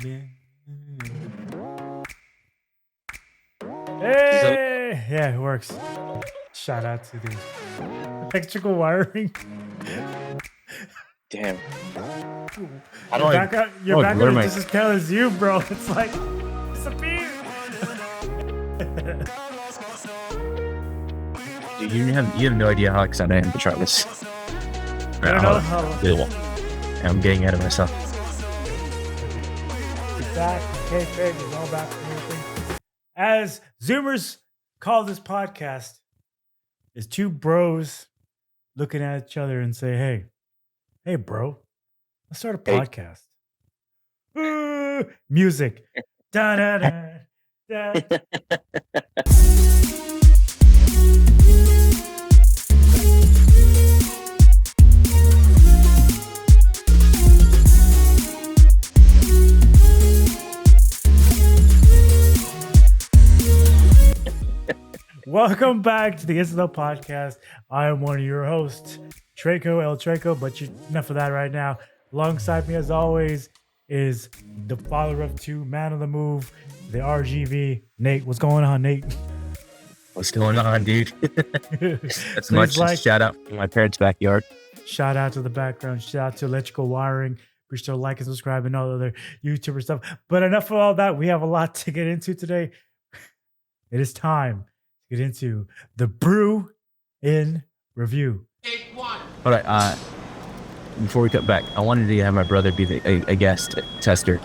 Yeah. Hey! Yeah, it works. Shout out to the electrical wiring. Damn. Your background is just as pale as you, bro. It's like disappear. Dude, you have no idea how excited I am to try this. I don't know how. I'm getting ahead of myself. Back, kayfabe is all back and everything. As Zoomers call this podcast, is two bros looking at each other and say, "Hey, bro, let's start a podcast." Ooh, music. Da da da da. Welcome back to the Instant Podcast. I am one of your hosts, Traco El Traco, but enough of that right now. Alongside me, as always, is the father of two, man of the move, the RGV, Nate. What's going on, Nate? What's going on, dude? That's much. Shout out to my parents' backyard. Shout out to the background. Shout out to electrical wiring. Be sure to like and subscribe and all other YouTuber stuff. But enough of all that. We have a lot to get into today. It is time to get into the brew in review. All right. Before we cut back, I wanted to have my brother be a guest tester,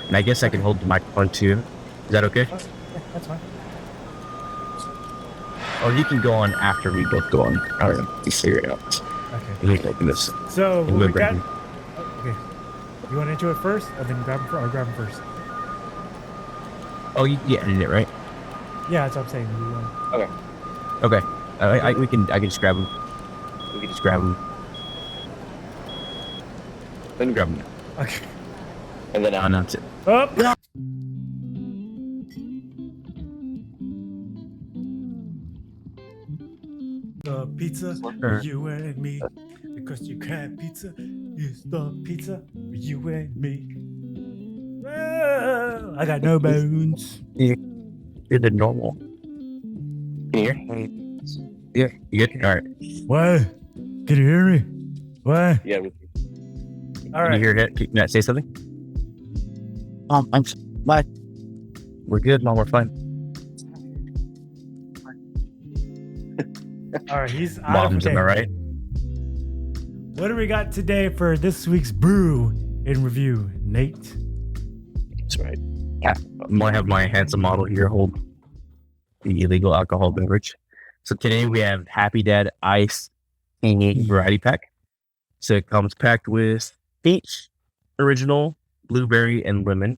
and I guess I can hold the microphone too. Is that okay? Yeah, that's fine. Or you can go on after we both go on. I don't know. You figure it out. Okay. This. So we got. Okay. You want to into it first, or then grab him first? Oh, you edited it, right? Yeah, that's what I'm saying. Okay. I can just grab him. We can just grab him. Then grab him. Okay. And then I'll announce it. Up. The pizza for you and me. Because you crab pizza is the pizza for you and me. I got no bones. You're the normal. Here. Yeah. You good? All right. What? Can you hear me? What? Yeah. All right. Can you hear it? Can I say something? I'm what? We're good, Mom. We're fine. All right, he's out Mom's of am I right? What do we got today for this week's brew in review, Nate? That's right. Yeah. I'm gonna have my handsome model here hold the illegal alcohol beverage. So today we have Happy Dad Ice Variety Pack. So it comes packed with peach, original, blueberry, and lemon.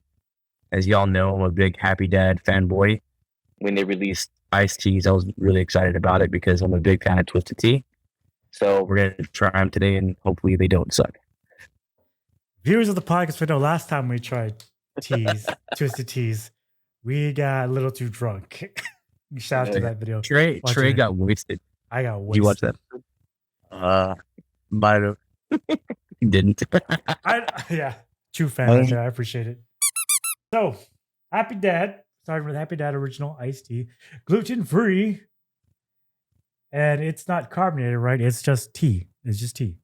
As y'all know, I'm a big Happy Dad fanboy. When they released iced teas, I was really excited about it because I'm a big fan of Twisted Tea. So we're going to try them today, and hopefully they don't suck. Viewers of the podcast, we know last time we tried Twisted Teas, we got a little too drunk. Shout out to that video. Trey got wasted. I got wasted. Did you watch that? Might have. You didn't. Yeah, true fan. I appreciate it. So, Happy Dad, starting with Happy Dad Original Iced Tea, gluten-free, and it's not carbonated, right? It's just tea. It's just tea.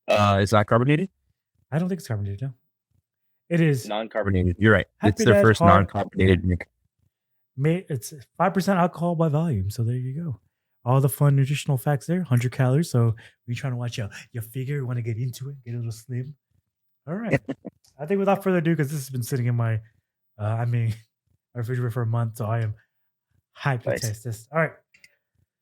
It's not carbonated? I don't think it's carbonated, no. It is non-carbonated. You're right. Happy it's their Dad first non-carbonated drink. It's 5% alcohol by volume, so there you go. All the fun nutritional facts there, 100 calories. So you're trying to watch your figure, you want to get into it, get a little slim. All right. I think without further ado, because this has been sitting in my refrigerator for a month, so I am hyped to taste this. All right.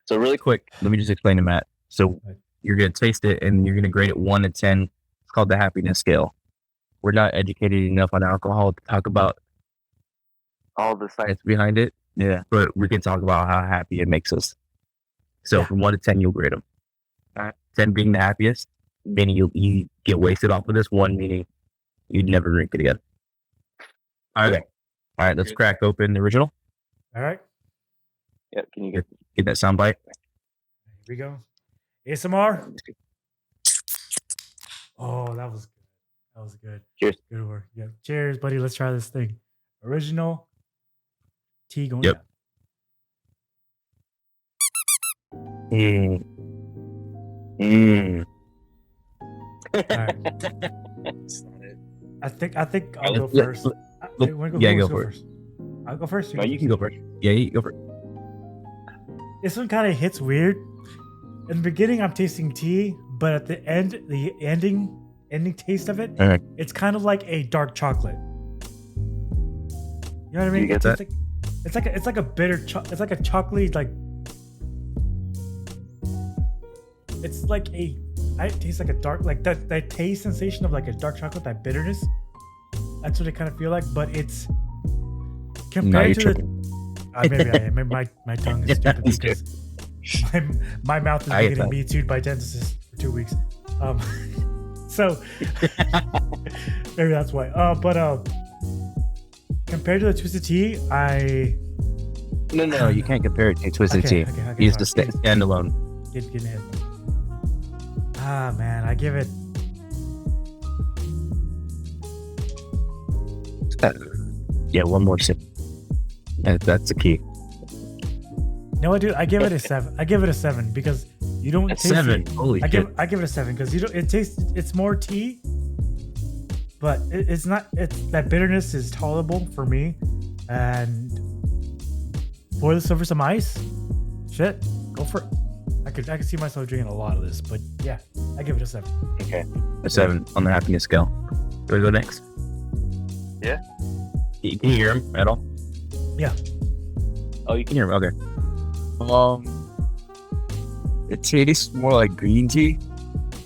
So really quick, let me just explain to Matt. So you're going to taste it and you're going to grade it 1 to 10. It's called the happiness scale. We're not educated enough on alcohol to talk about all the science behind it. Yeah. But we can talk about how happy it makes us. So from 1 to 10, you'll grade them. 10 being the happiest, meaning you get wasted off of this. 1 meaning you'd never drink it again. Okay. All right, let's crack open the original. All right. Yeah, can you get that sound bite? Here we go. ASMR. Oh, that was good. That was good. Cheers. Good work. Yeah. Cheers, buddy. Let's try this thing. Original tea going Yep. down. Mm. Mm. All right. I think I'll go Let- first. let- Wait, wanna yeah, who go wants to for it. first? I'll go first. No, you can go first. Yeah, you go first. This one kind of hits weird. In the beginning, I'm tasting tea, but at the end, the ending taste of it, Alright. it's kind of like a dark chocolate. You know what I mean? You get It tastes that? it's like a bitter. It's like a chocolate. Like it's like a. It tastes like a dark, like that taste sensation of like a dark chocolate, that bitterness. That's what it kind of feel like, but it's Now compared you're to tripping. maybe I am. Maybe my tongue is stupid It's because my mouth is I get getting that. me tooed by dentists for 2 weeks. So maybe that's why. But compared to the twisted tea, No. You can't compare it to Twisted Tea. Okay, You just fine. stand alone. Get ahead. Ah man, I give it. Yeah, one more sip. That's the key. No, I do. I give it a 7. I give it a 7 because you don't A taste 7. it. Holy I shit. give it a 7 because you don't. It tastes. It's more tea, but it's not. It's that bitterness is tolerable for me, and pour this over some ice. Shit, go for it. I could see myself drinking a lot of this, but yeah, I give it a 7. Okay. A 7 on the happiness scale. Do we go next? Yeah. Can you hear him at all? Yeah. Oh, you Can can. you hear him? Okay. It tastes more like green tea,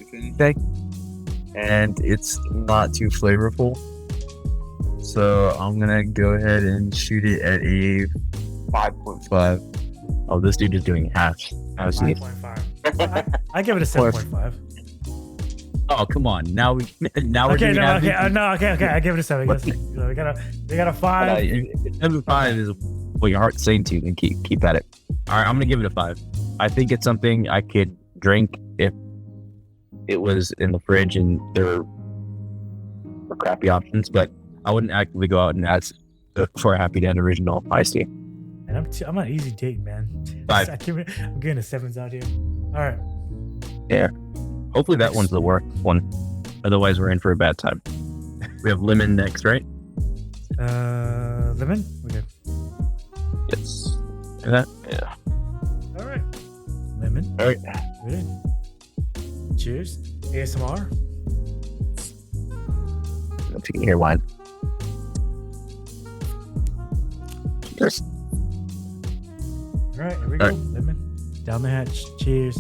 if anything, and it's not too flavorful. So I'm gonna go ahead and shoot it at a 5.5. Oh, this dude is doing half. Half speed. 5.5. I give it a 7.5. Oh, come on! Now we're Okay, doing no, half. okay, okay. I give it a 7. I guess. We got a 5. Number 5 is what your heart's saying to you, and keep at it. All right, I'm gonna give it a 5. I think it's something I could drink if it was in the fridge and there were crappy options, but I wouldn't actively go out and ask for a Happy Dad original iced tea. And I'm an easy date, man. 5. I'm getting a 7s out here. All right. Yeah. Hopefully that one's the worst one. Otherwise, we're in for a bad time. We have lemon next, right? Lemon. Okay. Yes. Is that? Yeah. All right. Lemon. All right. Good. Cheers. ASMR. If you can hear wine. Cheers. All right. Here we go. All right. Lemon. Down the hatch. Cheers.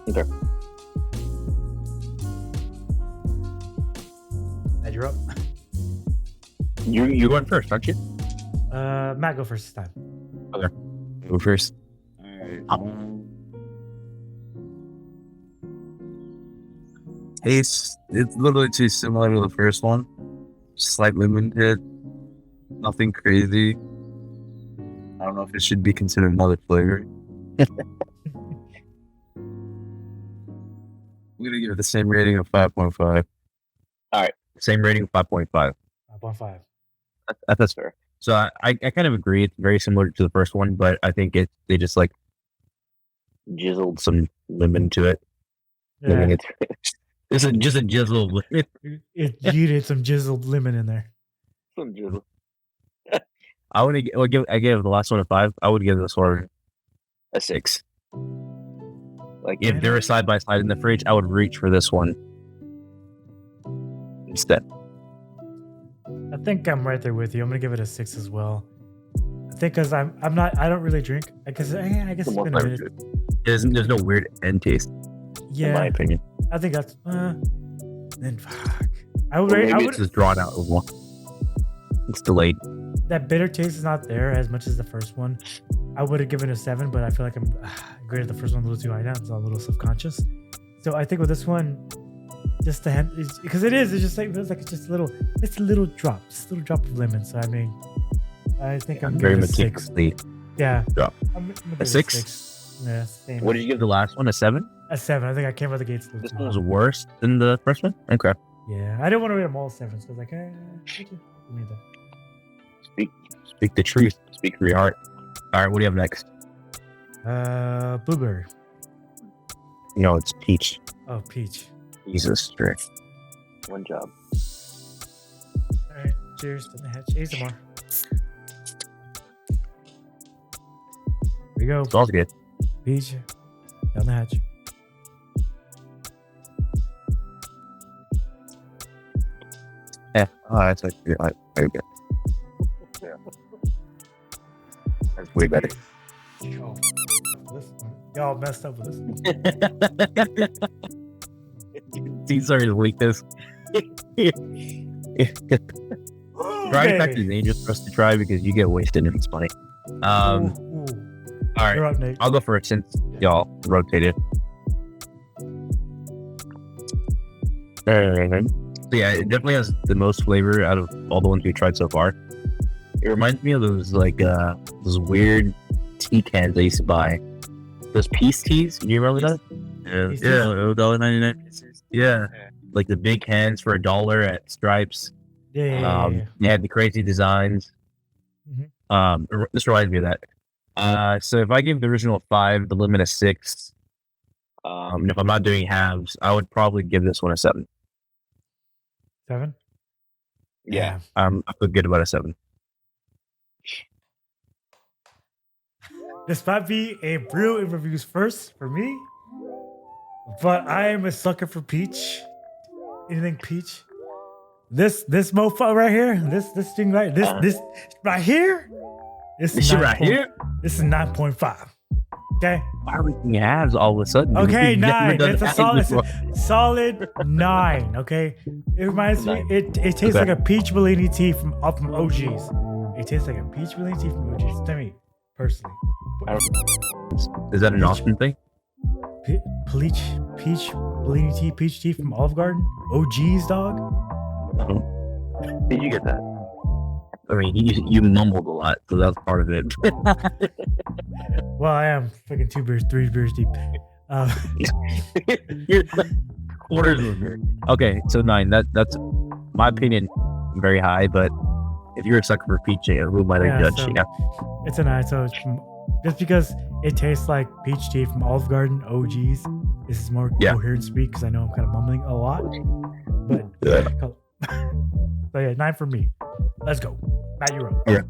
Okay. Matt, you're up. You're going first, aren't you? Matt, go first this time. Go first. It's literally too similar to the first one. Slight lemon hit. Nothing crazy. I don't know if it should be considered another flavor. I'm gonna give it the same rating of 5.5. All right. Same rating of 5.5. 5.5. That's fair. So I kind of agree. It's very similar to the first one, but I think they just like Jizzled. some lemon to it. Yeah. Maybe it's just a jizzle of lemon. You needed some jizzled lemon in there. Some jizzle. I gave the last one a 5. I would give this one A a 6. Like, If they were side by side in the fridge, I would reach for this one instead. I think I'm right there with you. I'm gonna give it a 6 as well. I think because I don't really drink. I guess it's more been a flavor minute. to it, There's no weird end taste, in my Yeah, opinion. I think that's. Then fuck. I would. Or rate- I maybe would it's just drawn out of one. It's delayed. that bitter taste is not there as much as the first one. I would have given it a 7, but I feel like I'm graded the first one a little too high now, so I'm a little subconscious. So I think with this one, just the hint, because it's just like it's just a little drop, just a little drop of lemon. So I mean, I think I'm very giving it a 6. meticulously. Yeah, Drop. I'm gonna give A it 6? Yeah, same. What did you give the last one? A 7? A 7. I think I came out of the gates. This one was worse than the first one? Okay. Yeah, I didn't want to rate them all 7s because like, give me that. Speak the truth. Speak from your heart. All right, what do you have next? Blueberry. No, it's peach. Oh, peach. Jesus Christ. One job. All right, cheers to the hatch. ASMR. Here we go. It's all good. Peach down the hatch. Yeah. Oh, that's like very good. That's way better. Oh, this one. Y'all messed up with this one. See, sorry to leak this. Dry fact is dangerous for us to try because you get wasted and it's funny. All right, You're up, Nate. I'll go first since y'all rotated. So yeah, it definitely has the most flavor out of all the ones we tried so far. It reminds me of those those weird tea cans I used to buy. Those peace teas. Do you remember that? Peace Yeah, teas? $1.99 pieces. Yeah, like the big cans for $1 at Stripes. Yeah. They had the crazy designs. This reminds me of that. So if I give the original 5, the limit a 6. And if I'm not doing halves, I would probably give this one a 7. 7? Yeah. I feel good about a 7. This might be a brew in reviews first for me, but I am a sucker for peach. Anything peach. This mofo right here, this thing right, this right here, this is shit right here. This is 9.5. Okay. Why are we doing halves all of a sudden? Okay, We've never 9. done It's a halves solid, before. solid 9. Okay. It reminds me. It tastes Okay. like a peach Bellini tea from OGs. It tastes like a peach Bellini tea from OGs. To me, personally. Is that an Austin thing? Peach Bellini tea, peach tea from Olive Garden. OGs, dog. Did you get that? I mean, you mumbled a lot, so that's part of it. Well, I am freaking 2 beers, 3 beers deep. You're like quarters of it. Okay, so 9. That's my opinion, very high. But if you're a sucker for peach, who might I judge? So You know? it's a 9. So just because it tastes like peach tea from Olive Garden, OGs, this is more coherent speak because I know I'm kind of mumbling a lot. But so yeah, 9 for me. Let's go. Matt, you're up. Yeah.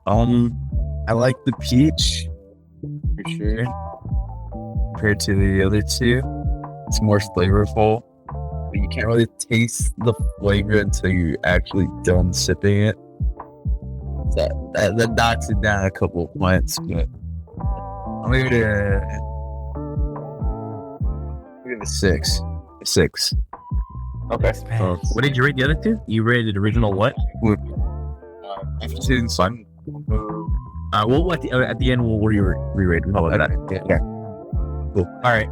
I like the peach For sure. compared to the other two. It's more flavorful, but you can't really taste the flavor until you're actually done sipping it. That knocks it down a couple of points, but I'm gonna give it a 6. A 6. Okay. What did you rate the other two? You rated original what? After season sun. Well, at the end we'll re-rate. How about that? Yeah. Cool. All right.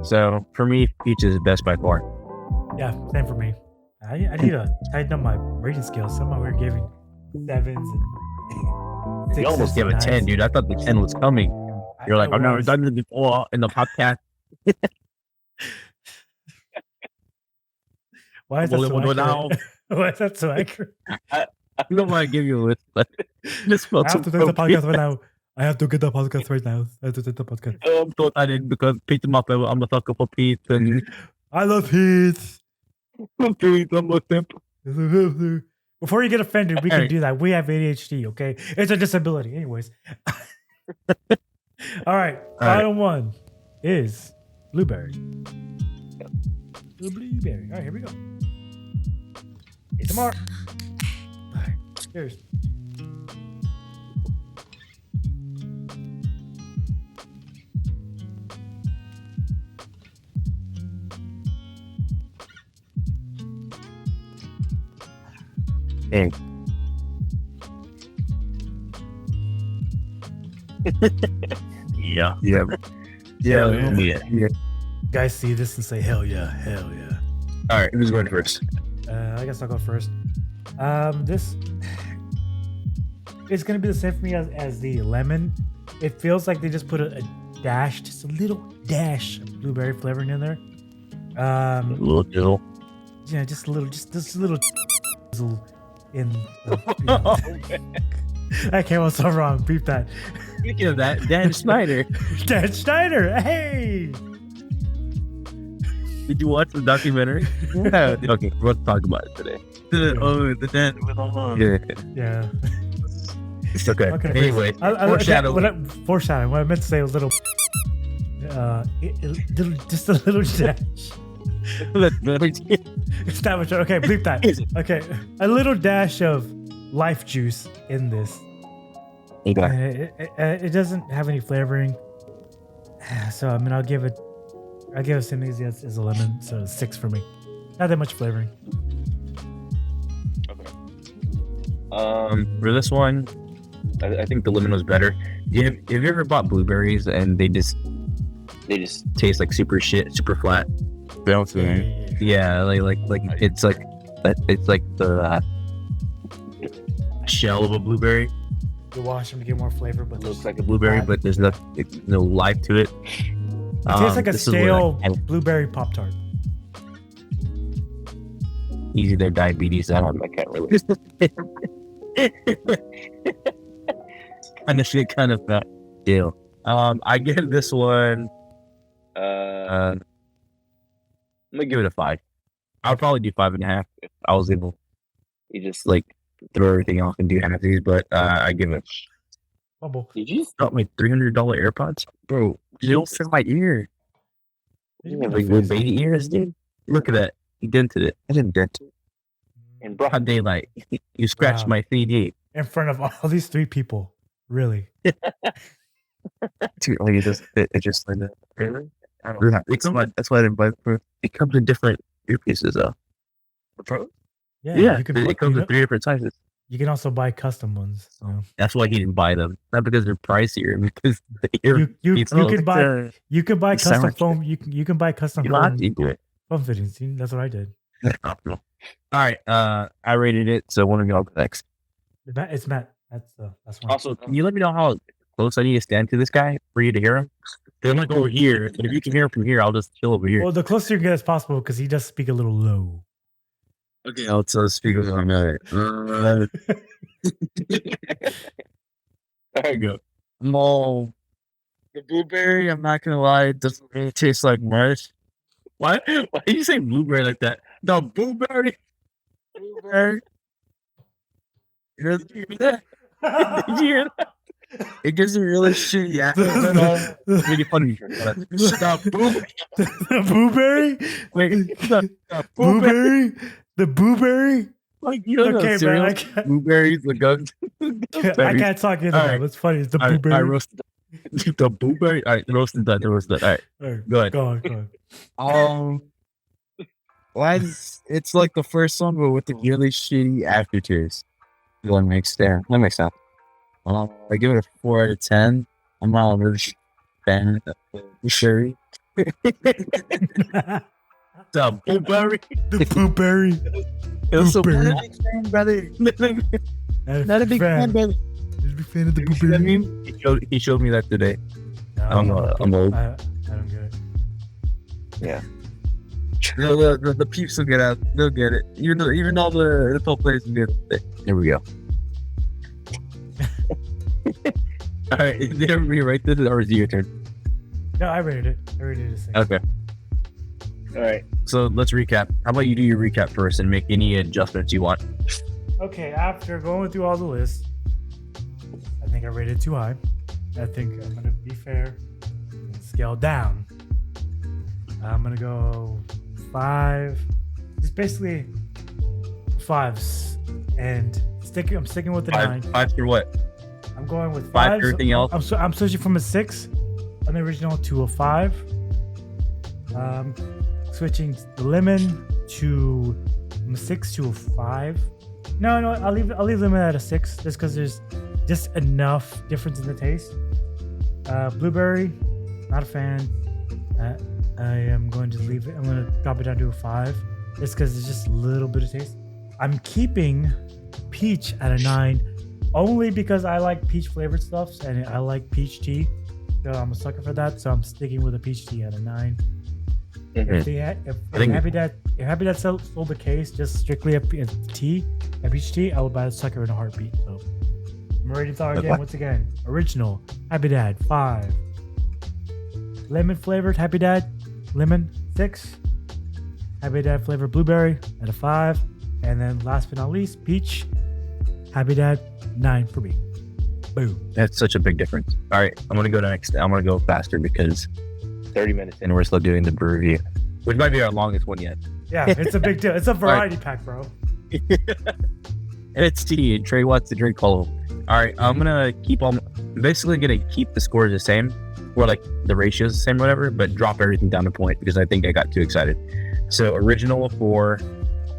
So for me, peach is best by far. Yeah, same for me. I need to tighten up my rating scale. Somehow we're giving 7s and 6s. You almost gave a 10, dude. I thought the 10 was coming. You're like, I've never done this before in the podcast. Why is that so accurate? Now. Why is that so accurate? I don't want to give you a list, but this felt I have to do the podcast right now. I have to get the podcast right now. I have to do the podcast. I'm so excited because Pete is my favorite. I'm a sucker for Pete. And I love Pete. Pete, I'm a simp. Before you get offended, we can do that. We have ADHD, okay? It's a disability. Anyways. All right. Final one is blueberry. Blueberry. All right, here we go. Tomorrow. All right. Cheers. Dang. Yeah. guys see this and say, hell yeah, hell yeah. All right, who's going first? I guess I'll go first. This it's gonna be the same for me as the lemon. It feels like they just put a dash, just a little dash of blueberry flavoring in there. A little dill. Yeah, just a little in. That came out so wrong. Beep that. Speaking of that, Dan Schneider. Dan Schneider. Hey. Did you watch the documentary? Yeah. Okay, we'll talk about it today. The Dan with all. Yeah. It's okay. Anyway, foreshadowing. What I meant to say was little, just a little dash. It's that much. Okay, bleep that. Okay, a little dash of life juice in this. Okay. It doesn't have any flavoring, so I mean, I'll give it the same easy as a lemon. So 6 for me. Not that much flavoring. Okay. For this one, I think the lemon was better. Have you ever bought blueberries and they just taste like super flat? Yeah, like it's like the shell of a blueberry. You wash them to get more flavor, but It looks like a blueberry, but there's no life to it. It tastes like a stale blueberry Pop-Tart. Easy, their diabetes. I can't really. kind of that deal. I give this one. I'm gonna give it a 5. I'll probably do 5.5 if I was able. You just like throw everything off and do half these, but I give it. Bubble. Did you? Got my $300 AirPods, bro. They don't fit my ear. You have like little baby ears, dude. Look at that. He dented it. I didn't dent it. In broad daylight, you scratched my CD in front of all these 3 people. Really? Dude, like it just like that. Really? That's why I didn't buy it. It comes in different earpieces though. The Pro? Yeah. It comes in 3 different sizes. You can also buy custom ones. So. That's why he didn't buy them. Not because they're pricier, because the ear. You can buy custom foam. You can buy custom foam fittings. That's what I did. All right. I rated it. So one of y'all go next. It's Matt. That's one. Also, can you let me know how close I need to stand to this guy for you to hear him? I'm like over here. And if you can hear him from here, I'll just chill over here. Well, the closer you get as possible, because he does speak a little low. Okay, I'll speak with him. All right. There you go. No, the blueberry, I'm not gonna lie, it doesn't really taste like much. Why do you say blueberry like that? The blueberry. You hear that? Did you hear that? It gives me really shitty. Yeah, really funny. Stop blueberry. The blueberry? Wait, the blueberry? The blueberry? Like, you know, okay, cereal, blueberries, the guns. I can't talk into that. What's funny is the blueberry. I roasted the blueberry. All right, roasted that. All right, go ahead. Go on. It's like the first one, but with the really shitty aftertaste. That makes sense. I give it a 4 out of 10. I'm not a really fan of the sherry. The blueberry. The blueberry. It was so bad, brother. Not a big fan, brother. Not a big fan of the blueberry. He showed me that today. I'm old. I don't get it. Yeah. The peeps will get out. They'll get it. Even all the top players will get it. There we go. All right, did everybody write this, or is it your turn? No, I rated it. The same. Okay. All right. So let's recap. How about you do your recap first and make any adjustments you want? Okay, after going through all the lists, I think I rated too high. I think I'm going to be fair and scale down. I'm going to go 5. Just basically 5s. And I'm sticking with the 9. 5 for what? I'm going with 5 for everything else? I'm switching from a 6 on the original to a 5. Switching the lemon to from a 6 to a 5. No, I'll leave lemon at a 6 just because there's just enough difference in the taste. Blueberry, not a fan. I am going to leave it. I'm going to drop it down to a 5. Just because it's just a little bit of taste. I'm keeping peach at a 9 only because I like peach flavored stuff and I like peach tea. So I'm a sucker for that. So I'm sticking with a peach tea at a 9. If Happy Dad sold the case just strictly a peach tea, I would buy the sucker in a heartbeat. So I'm ready to talk again. Once again, original Happy Dad 5, lemon flavored Happy Dad lemon 6, Happy Dad flavored blueberry at a 5, and then last but not least, peach Happy Dad 9 for me. Boom. That's such a big difference. All right, I'm gonna go next. I'm gonna go faster because 30 minutes. and we're still doing the brew review, which might be our longest one yet. Yeah, it's a big deal. It's a variety pack, bro. And it's tea, and Trey wants to drink all of them. All right, I'm basically gonna keep the scores the same, or like the ratios the same, or whatever, but drop everything down to point because I think I got too excited. So original a 4,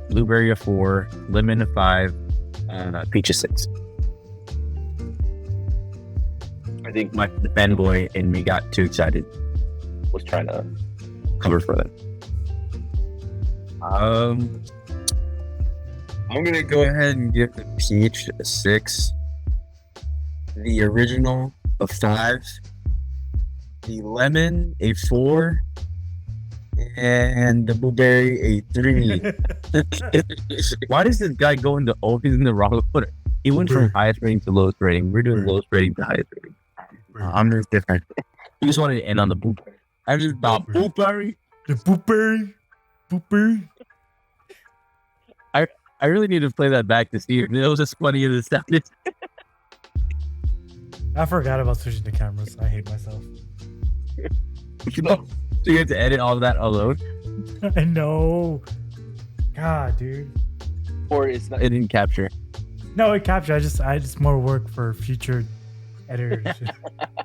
blueberry a 4, lemon a 5, peach a 6. I think the fanboy in me got too excited. Was trying to Cover for them. I'm gonna go ahead and give the peach a 6, the original a 5, the lemon a 4, and the blueberry a 3. Why does this guy go into always in the wrong order? He went from highest rating to lowest rating. We're doing lowest rating to highest rating. I'm just different. He just wanted to end on the blueberry. I just thought blueberry. The blueberry. I really need to play that back to see if it was as funny as it sounded. I forgot about switching the cameras. I hate myself. So you have to edit all of that alone. I know. God, dude. Or it's not. It didn't capture. No, it captured. I just more work for future editors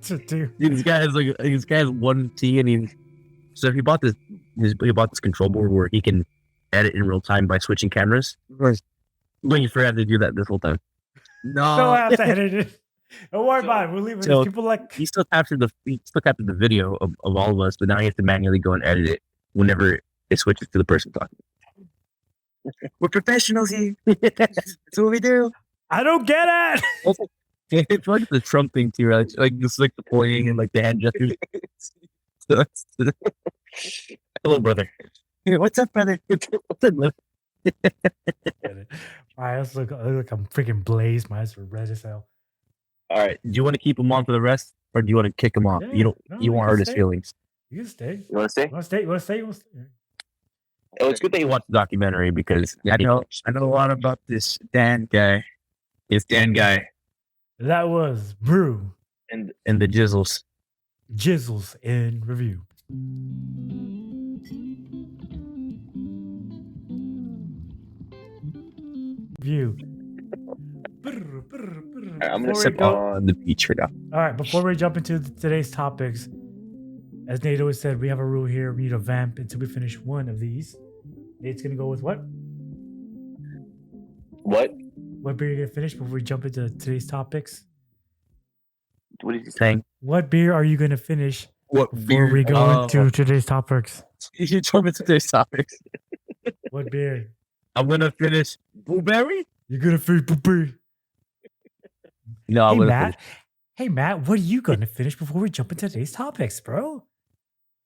to do. Dude, this guy has one T, and so he bought this control board where he can edit in real time by switching cameras. But you forgot to do that this whole time. No, I have to edit it. Don't worry about it. We'll leave it. So People like he still captured the video of all of us, but now he has to manually go and edit it whenever it switches to the person talking. We're professionals here. That's what we do. I don't get it. It's like the Trump thing too, right? Like just like the pointing and like the hand gestures. So hello, brother. What's up, brother? What's up, brother? My eyes look like I'm freaking blazed. My eyes are red as hell. All right. Do you want to keep him on for the rest, or do you want to kick him off? Yeah, You want to hurt his feelings. You can stay. You want to stay? You want to stay? Oh, it's good that you watched the documentary because I know a lot about this Dan guy. It's Dan guy That was Brew And the Jizzles. Jizzles in review. View. I'm gonna Sip on the beach right now. All right, before we jump into today's topics, as Nate always said, we have a rule here. We need to vamp until we finish one of these. Nate's gonna go with what? what? What beer are you gonna finish before we jump into today's topics? What did you say? Saying What beer are you gonna finish what before we go into today's topics? You told me today's topics. What beer? I'm gonna finish blueberry. You're gonna finish beer. No, I'm Hey gonna Matt. Hey Matt, what are you gonna finish before we jump into today's topics, bro?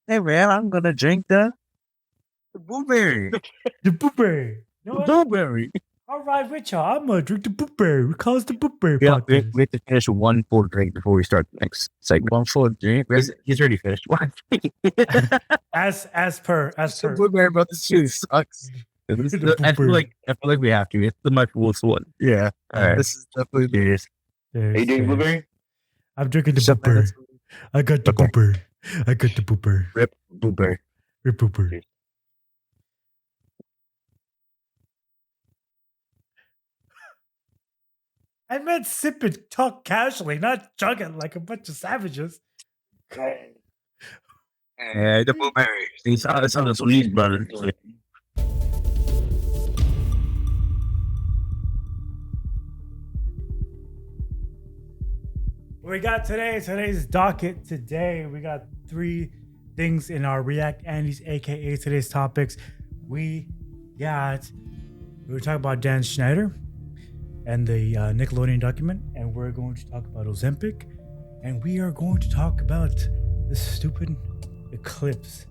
Hey man, I'm gonna drink the blueberry. The blueberry. You know what? Blueberry. All right, with y'all. I'm gonna drink the blueberry. We call it the blueberry Yeah, we podcast. have to finish one full drink before we start the next segment. One full drink. He's already finished. One. As per. Blueberry about this shit sucks. I feel like we have to. It's my fullest one. Yeah. All right. This is definitely serious. Are you doing blueberry? I'm drinking the blueberry. I got the blueberry. I got the blueberry. Rip blueberry. Rip blueberry. I meant sip and talk casually, not chug it like a bunch of savages. The blueberry. It's on the sweet, brother. We got today's docket today. We got 3 things in our React Andes, aka today's topics. We were talking about Dan Schneider and the Nickelodeon document, and we're going to talk about Ozempic, and we are going to talk about this stupid Eclipse.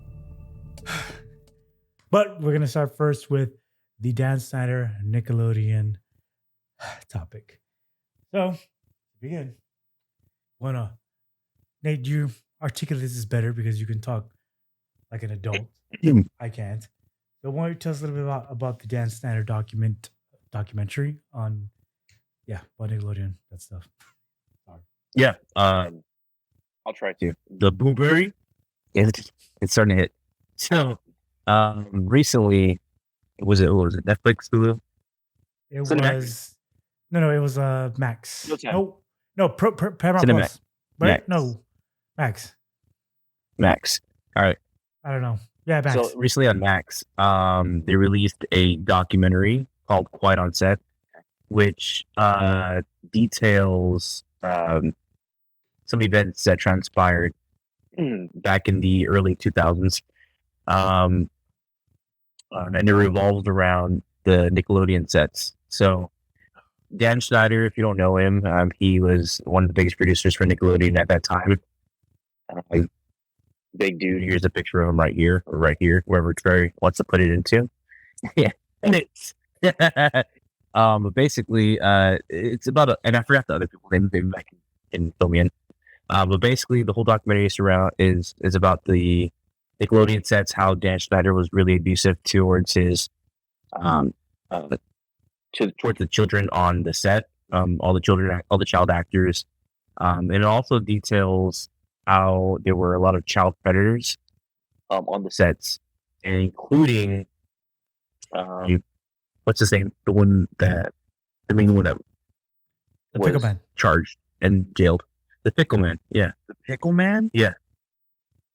But we're going to start first with the Dan Snyder Nickelodeon topic. So, to begin, Nate, you articulate this better because you can talk like an adult. I can't. So why don't you tell us a little bit about the Dan Snyder documentary on about Nickelodeon, that stuff. Sorry. Yeah. I'll try to. The Blueberry, it's starting to hit. So recently, was it Netflix, Hulu? It was it was Max. No, Paramount Cinemax. Plus. Right? Max. No, Max. Max. All right. I don't know. Yeah, Max. So recently on Max, they released a documentary called Quiet on Set, which details some events that transpired back in the early 2000s. And it revolves around the Nickelodeon sets. So Dan Schneider, if you don't know him, he was one of the biggest producers for Nickelodeon at that time. Big dude. Here's a picture of him right here, or right here, wherever Trey wants to put it into. Yeah. But basically, it's about and I forgot the other people's names. Maybe I can fill me in. But basically, the whole documentary is about the Nickelodeon sets, how Dan Schneider was really abusive towards his towards the children on the set, all the child actors, and it also details how there were a lot of child predators on the sets, including what's his name, the main one that the Pickle Man, charged and jailed. The Pickle Man, yeah. The Pickle Man? Yeah.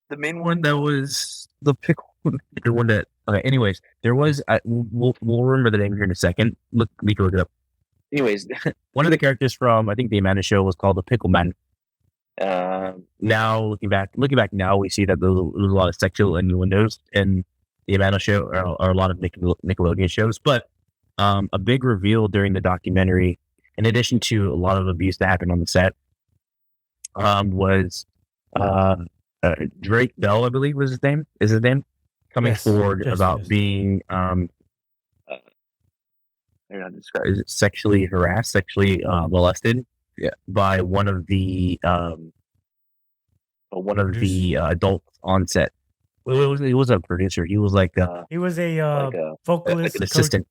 The main one that was the pickle. The one that. Okay. Anyways, there was. We'll remember the name here in a second. We can look it up. Anyways, one of the characters from I think the Amanda Show was called the Pickle Man. Now looking back now, we see that there was a lot of sexual innuendos in the Amanda Show, or a lot of Nickelodeon shows. But a big reveal during the documentary, in addition to a lot of abuse that happened on the set, was Drake Bell, I believe was his name. Is his name coming forward about being is it sexually harassed, sexually molested, by one of the adults on set. Well, he was a producer. He was he was a vocalist, an assistant,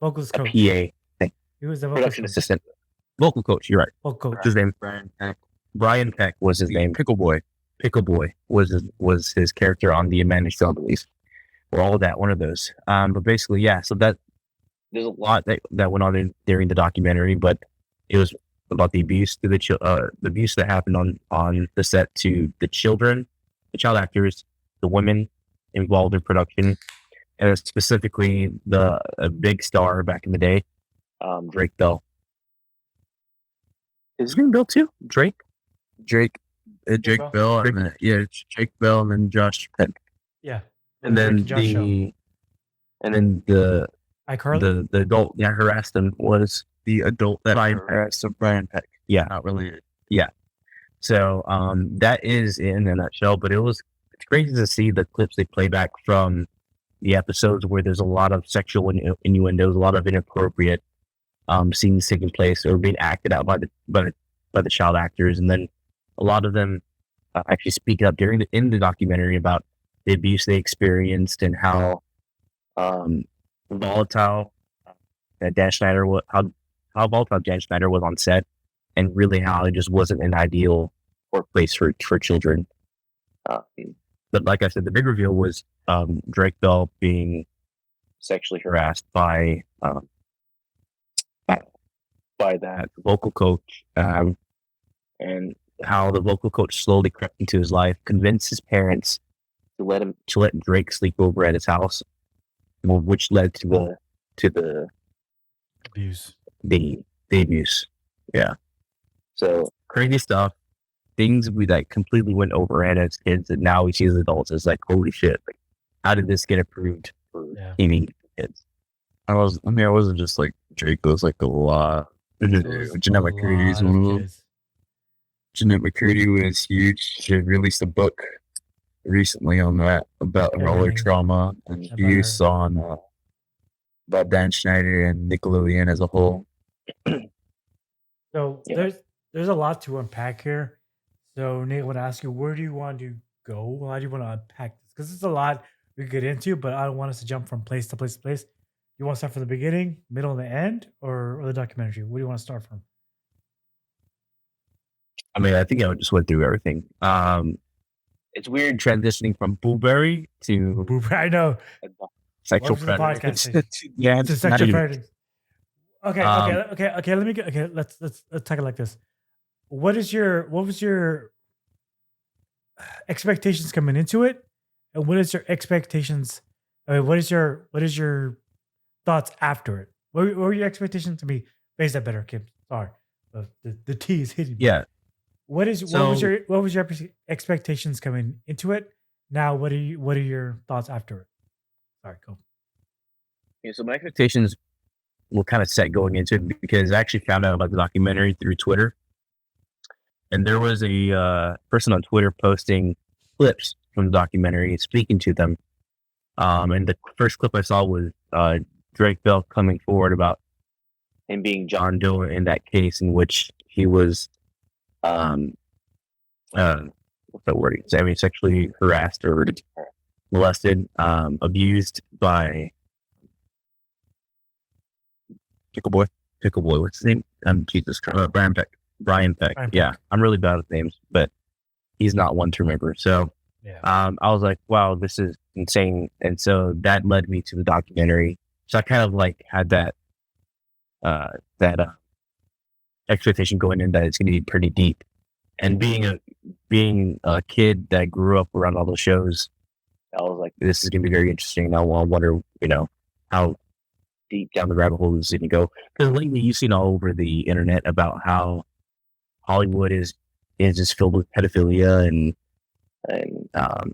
vocalist coach, a PA thing. He was a production assistant, vocal coach. You're right. Vocal coach. His name Brian Peck was his name. Pickle Boy was his character on the Amanda Show, I believe, or all of that. One of those. But basically, so that there's a lot that went on during the documentary, but it was about the abuse to the abuse that happened on the set to the children, the child actors, the women involved in production, and specifically a big star back in the day, Drake Bell. Is his name Bell too? Drake Bell. It's Jake Bell, and then Josh Peck. Yeah. And then the adult that harassed him was the adult that harassed Brian Peck. Yeah, not related. Yeah. So that is in a nutshell, but it's crazy to see the clips they play back from the episodes where there's a lot of sexual innuendos, a lot of inappropriate scenes taking place or being acted out by the child actors, and then a lot of them actually speak up in the documentary about the abuse they experienced and how volatile Dan Schneider was, how volatile Dan Schneider was on set, and really how it just wasn't an ideal workplace for children. But like I said, the big reveal was Drake Bell being sexually harassed by that vocal coach, and how the vocal coach slowly crept into his life, convinced his parents to let Drake sleep over at his house, which led to the abuse. The abuse. Yeah. So crazy stuff. things we like completely went over our head as kids, and now we see as adults. It's like, holy shit! Like, how did this get approved for teeny kids? I wasn't just like Drake. There was like a lot. Jeanette McCurdy's one of them. Jeanette McCurdy was huge. She released a book recently on that about roller trauma and abuse on about Dan Schneider and Nickelodeon as a whole. So there's a lot to unpack here. So Nate, I want to ask you, where do you want to go? How do you want to unpack this? Because it's a lot we could get into, but I don't want us to jump from place to place to place. You want to start from the beginning, middle, and the end, or the documentary? What do you want to start from? I mean, I think I just went through everything. It's weird transitioning from Blueberry to I know. Sexual predator. Yeah, it's sexual predator. Okay. Let me get. Okay, let's talk it like this. What was your expectations coming into it, and what is your expectations? I mean, what is your thoughts after it? What were your expectations to be? Base that better, Kim. Sorry, the T is hitting me. Yeah. What was your expectations coming into it? Now, what are your thoughts after it? Sorry, go. Yeah, so my expectations were kind of set going into it because I actually found out about the documentary through Twitter, and there was a person on Twitter posting clips from the documentary, speaking to them. And the first clip I saw was Drake Bell coming forward about him being John Doe in that case in which he was what's that word? I mean, sexually harassed or molested, abused by Pickle Boy. What's his name? Jesus Christ, Brian Peck. Yeah, I'm really bad with names, but he's not one to remember. So, I was like, wow, this is insane, and so that led me to the documentary. So I kind of like had that expectation going in that it's going to be pretty deep. And being a kid that grew up around all those shows, I was like, this is going to be very interesting. I wonder, how deep down the rabbit hole is going to go. Because lately you've seen all over the internet about how Hollywood is just filled with pedophilia and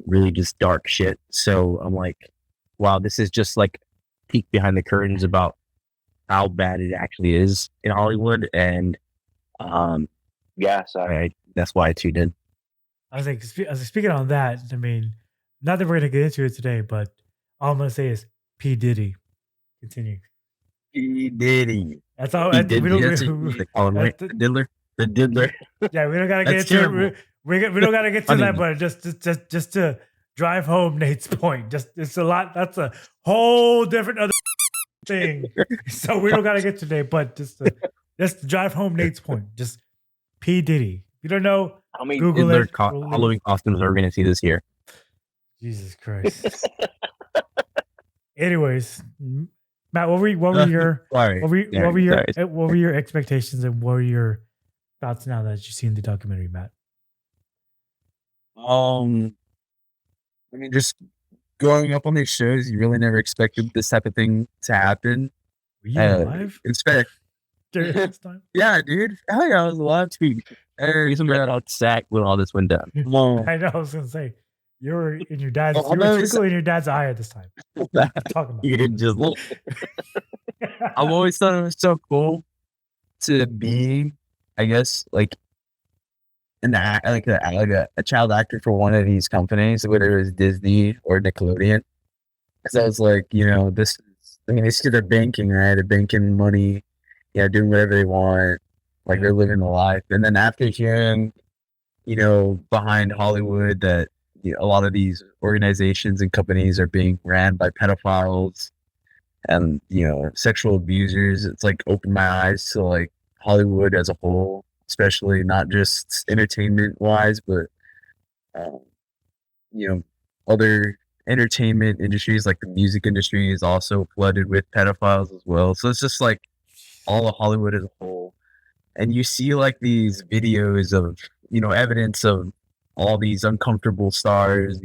really just dark shit. So I'm like, wow, this is just like peek behind the curtains about how bad it actually is in Hollywood. And that's why I tuned in. I was like, speaking on that, I mean, not that we're gonna get into it today, but all I'm gonna say is P. Diddy. Continue. P. Diddy. That's all. They call him the Diddler. The Diddler. Yeah, we don't gotta get into it. We don't gotta get to that, but just to drive home Nate's point. It's a lot. That's a whole different other thing. So we don't gotta get today, but just to drive home Nate's point. Just P. Diddy. If you don't know, how many Google Diddler Halloween costumes are we gonna see this year? Jesus Christ. Anyways, Matt, what were your expectations and what were your thoughts now that you've seen the documentary, Matt? I mean, just growing up on these shows, you really never expected this type of thing to happen. Were you alive? During this time? Yeah, dude. Hell yeah, I was alive too. Some rat out sack when all this went down. I know. I was gonna say you were in your dad's. You were twinkling in your dad's eye at this time. Talking about. You just. I've always thought it was so cool to be, I guess, like a child actor for one of these companies, whether it was Disney or Nickelodeon. So I was like, these kids are banking, right? They're banking money, doing whatever they want, like they're living the life. And then after hearing, behind Hollywood that a lot of these organizations and companies are being ran by pedophiles and sexual abusers, it's like opened my eyes to like Hollywood as a whole, especially not just entertainment wise, but other entertainment industries like the music industry is also flooded with pedophiles as well. So it's just like all of Hollywood as a whole. And you see like these videos of, evidence of all these uncomfortable stars,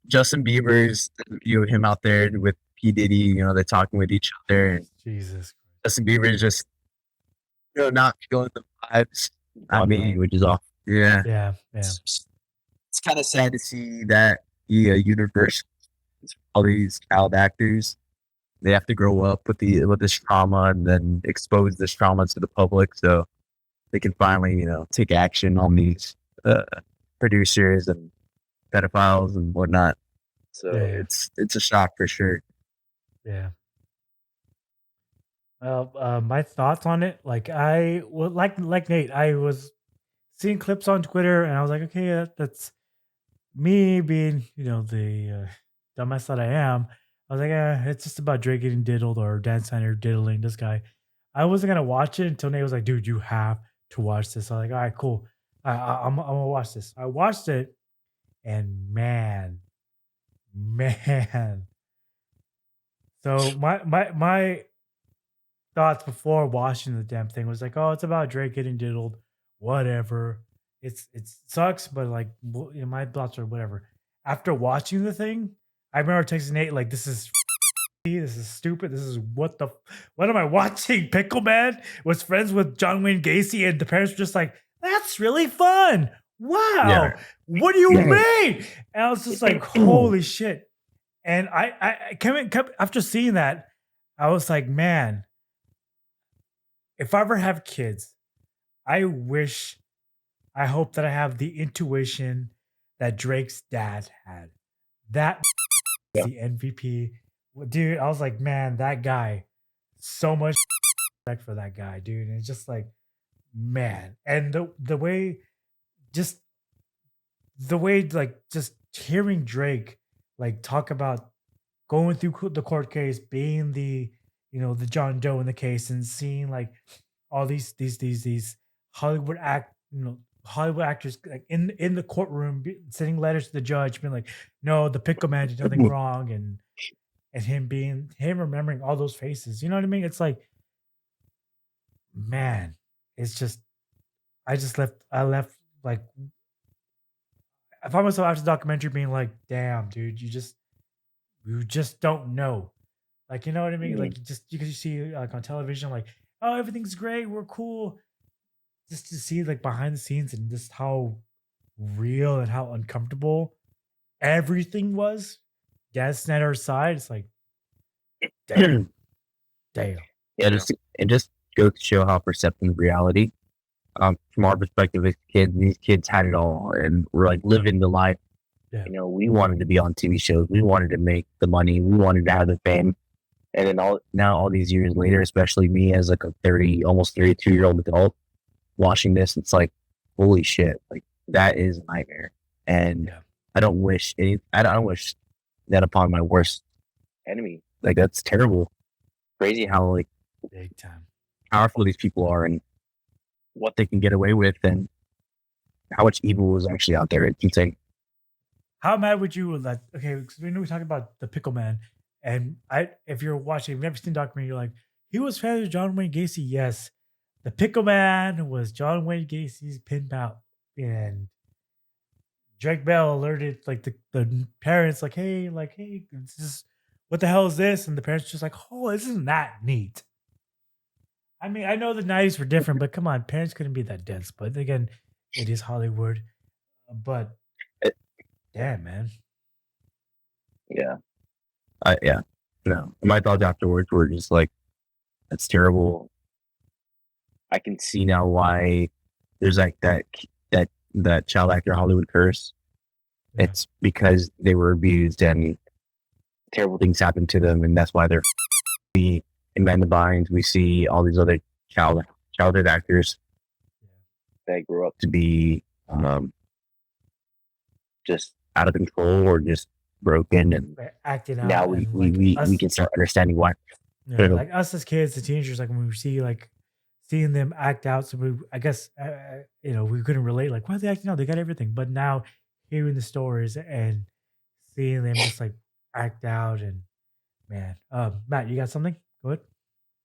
Justin Bieber's, him out there with P. Diddy, they're talking with each other. And Jesus. Justin Bieber is just, not feeling the vibes. I mean, which is off. Yeah. Yeah. It's kind of sad to see that universe. All these child actors, they have to grow up with this trauma and then expose this trauma to the public, so they can finally, take action on these producers and pedophiles and whatnot. So Yeah. it's a shock for sure. Yeah. Well, my thoughts on it, like like Nate, I was seeing clips on Twitter, and I was like, okay, that's me being, the dumbass that I am. I was like, it's just about Drake getting diddled or Dan Snyder diddling this guy. I wasn't gonna watch it until Nate was like, dude, you have to watch this. I was like, all right, cool. I'm gonna watch this. I watched it, and man. So my thoughts before watching the damn thing was like, oh, it's about Drake getting diddled, whatever. It sucks, but like, my thoughts are whatever. After watching the thing, I remember texting Nate like, this is stupid. This is what am I watching? Pickle Man was friends with John Wayne Gacy, and the parents were just like, that's really fun. Wow, Yeah. what do you mean? And I was just like, holy shit. And I kept after seeing that, I was like, man, if I ever have kids, I hope that I have the intuition that Drake's dad had. That Yeah. the MVP. Dude, I was like, man, that guy, so much respect for that guy, dude. And it's just like, man. And the way, just the way, like, just hearing Drake, like, talk about going through the court case, being the John Doe in the case, and seeing like all these Hollywood Hollywood actors like in the courtroom sending letters to the judge, being like, no, the pickle man did nothing wrong, and him remembering all those faces. You know what I mean? It's like, man, it's just I left like I found myself after the documentary being like, damn, dude, you just don't know. Like, you know what I mean? Like, just because you see like on television, like, oh, everything's great, we're cool. Just to see like behind the scenes and just how real and how uncomfortable everything was. Dan Snyder's side, it's like, damn. Yeah, it just goes to show how perceptive reality. From our perspective as kids, these kids had it all and were like living the life. Yeah. We wanted to be on TV shows. We wanted to make the money. We wanted to have the fame. And then all these years later, especially me as like a almost 32-year-old adult watching this, it's like, holy shit, like that is a nightmare. And Yeah. I don't wish that upon my worst enemy. Like that's terrible. Crazy how like Big time. powerful these people are and what they can get away with and how much evil is actually out there. It's insane. How mad would you that? Okay, because we know we talking about the Pickle Man, and if you're watching, if you've never seen the documentary, you're like, he was friends with John Wayne Gacy. Yes, the Pickle Man was John Wayne Gacy's pin pal, and Drake Bell alerted like the parents, like, hey, this is, what the hell is this? And the parents just like, oh, isn't that neat? I mean, I know the 90s were different, but come on, parents couldn't be that dense. But again, it is Hollywood. But damn, man. Yeah. Yeah. No. My thoughts afterwards were just like, that's terrible. I can see now why there's like that child actor Hollywood curse. Yeah. It's because they were abused and terrible things happened to them, and that's why they're in Men in the Binds. We see all these other childhood actors They grew up to be just out of control or just broken, and acting out. now and we us, can start understanding why. yeah, like us as kids, the teenagers, like when we see like seeing them act out, so I guess we couldn't relate. Like, why are they acting out? They got everything. But now hearing the stories and seeing them just like act out, and man, Matt, you got something? Go ahead.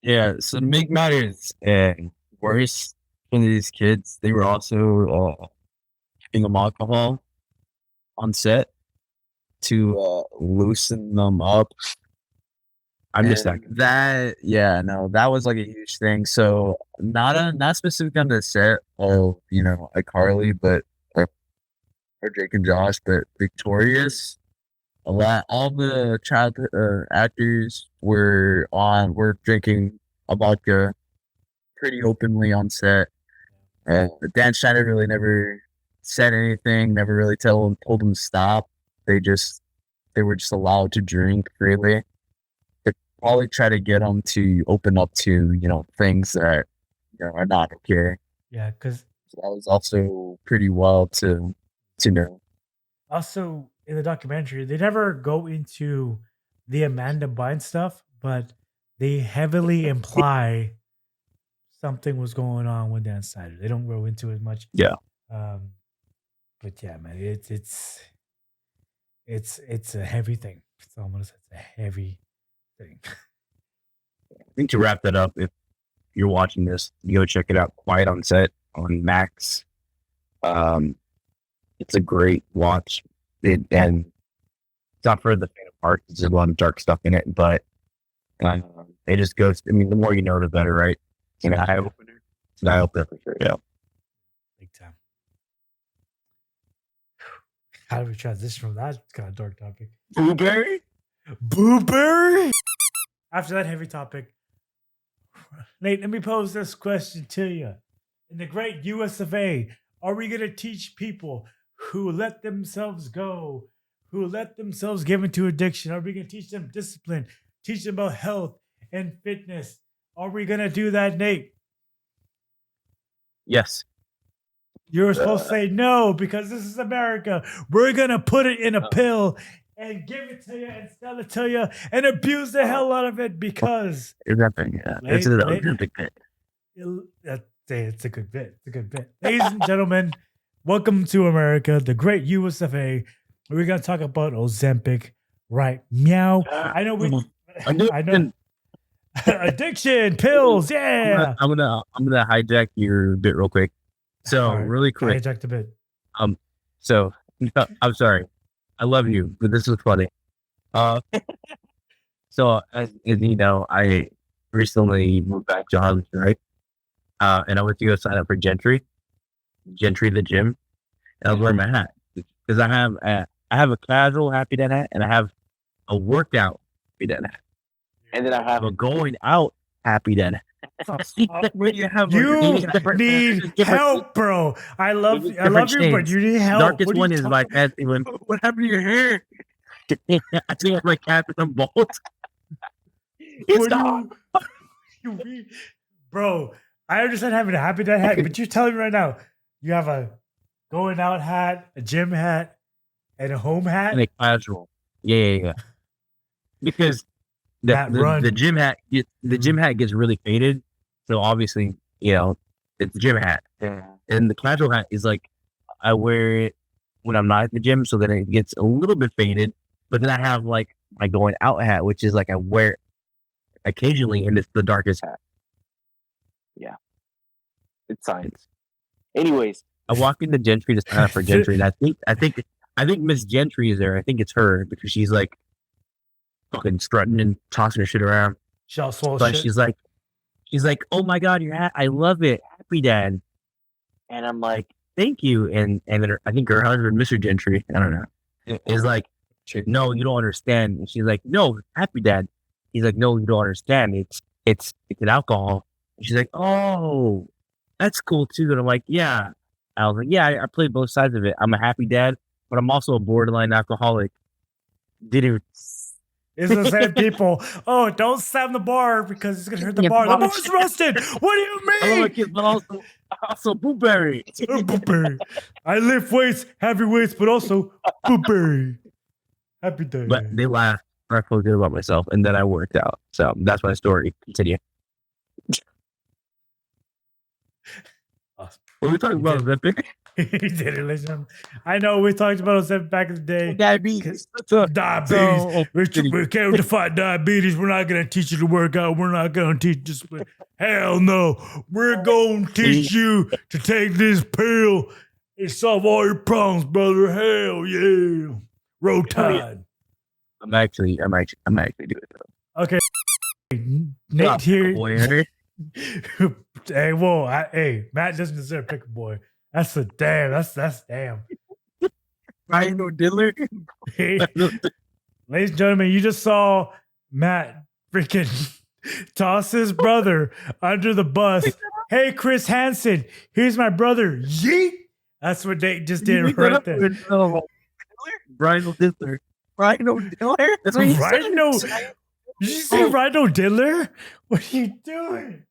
Yeah, so to make matters worse for these kids, they were also giving them alcohol on set to loosen them up I'm just And saying. that was like a huge thing. So not specific on the set of iCarly, but or Jake and Josh, but Victorious. All the child actors were drinking a vodka pretty openly on set. Dan Schneider really never said anything, never really told them to stop. They were just allowed to drink freely. They probably try to get them to open up to things that are not okay. Yeah, because So that was also pretty wild to know. also in the documentary, they never go into the Amanda Bynes stuff, but they heavily imply something was going on with Dan Snyder. They don't go into it much. Yeah. But yeah, man, it's a heavy thing. It's almost it's a heavy thing. I think to wrap that up, if you're watching this, go check it out. Quiet on Set on Max. It's a great watch. And it's not for the faint of heart. There's a lot of dark stuff in it, but it just goes. I mean, the more you know, the better, right? It's an eye opener. It's an eye opener for sure. Yeah. Big time. How do we transition from that kind of dark topic? Blueberry? Blueberry? After that heavy topic, Nate, let me pose this question to you. In the great US of A, are we going to teach people who let themselves go, who let themselves give into addiction? Are we going to teach them discipline, teach them about health and fitness? Are we going to do that, Nate? Yes. You were supposed to say no because this is America. We're going to put it in a pill and give it to you and sell it to you and abuse the hell out of it because It's a big bit. it's a good bit. It's a good bit. Ladies and gentlemen, welcome to America, the great US of A. We're going to talk about Ozempic, right? Meow. I know I know. Addiction, pills, yeah. I'm gonna hijack your bit real quick. So All right, really quick. hijacked a bit. So I'm sorry. I love you, but this is funny. So as you know, I recently moved back to Harlem, right? And I went to go sign up for Gentry the gym, and I was wearing my hat because I have a casual Happy Dad hat and I have a workout Happy Dad hat, and then I have a going out Happy Dad hat. You need help, bro. I love you, but you need help. Darkest What are one you is my fancy one. What happened to your hair? I think it's my cap and some bolts. It's not. Bro, I understand having a Happy Dad hat, but you're telling me right now you have a going out hat, a gym hat, and a home hat. And a casual. Yeah. Because the gym hat gym hat gets really faded. So obviously, it's a gym hat. Yeah. And the casual hat is like I wear it when I'm not at the gym, so then it gets a little bit faded. But then I have like my going out hat, which is like I wear it occasionally, and it's the darkest hat. Yeah. It's science. Anyways. I walk into Gentry to sign up for Gentry, and I think Miss Gentry is there. I think it's her because she's like fucking strutting and tossing her shit around. But she's like, oh my god, your hat, I love it, Happy Dad. And I'm like, thank you. And then I think her husband, Mr. Gentry, I don't know, is like, no, you don't understand. And she's like, no, Happy Dad. He's like, no, you don't understand. It's an alcohol. And she's like, oh, that's cool too. And I'm like, yeah. I was like, yeah, I played both sides of it. I'm a happy dad, but I'm also a borderline alcoholic. It's the same people. Oh, don't slam the bar because it's gonna hurt the bar. The bar's rusted. What do you mean? But also blueberry. Blueberry. I lift weights, heavy weights, but also blueberry. Happy day. But they laughed. I felt good about myself, and then I worked out. So that's my story. Continue. Awesome. What are we talking about? Ozempic? He did it, listen. I know we talked about Ozempic back in the day. Diabetes. We can't define diabetes. We're not going to teach you to work out. We're not going to teach discipline. Hell no. We're going to teach you to take this pill and solve all your problems, brother. Hell yeah. Roll Tide. I'm actually doing it though. Okay. Nate here. Boy, Henry. Hey, whoa! Hey, Matt doesn't deserve pick a boy. That's a damn. That's damn. Brian O'Diddler. Hey, ladies and gentlemen, you just saw Matt freaking toss his brother under the bus. Hey, Chris Hansen, here's my brother. Yeet. That's what Nate just did right there. Brian O'Diddler. Brian O'Diddler. That's what you said. Rhino. Did you say Rhino Diddler? What are you doing?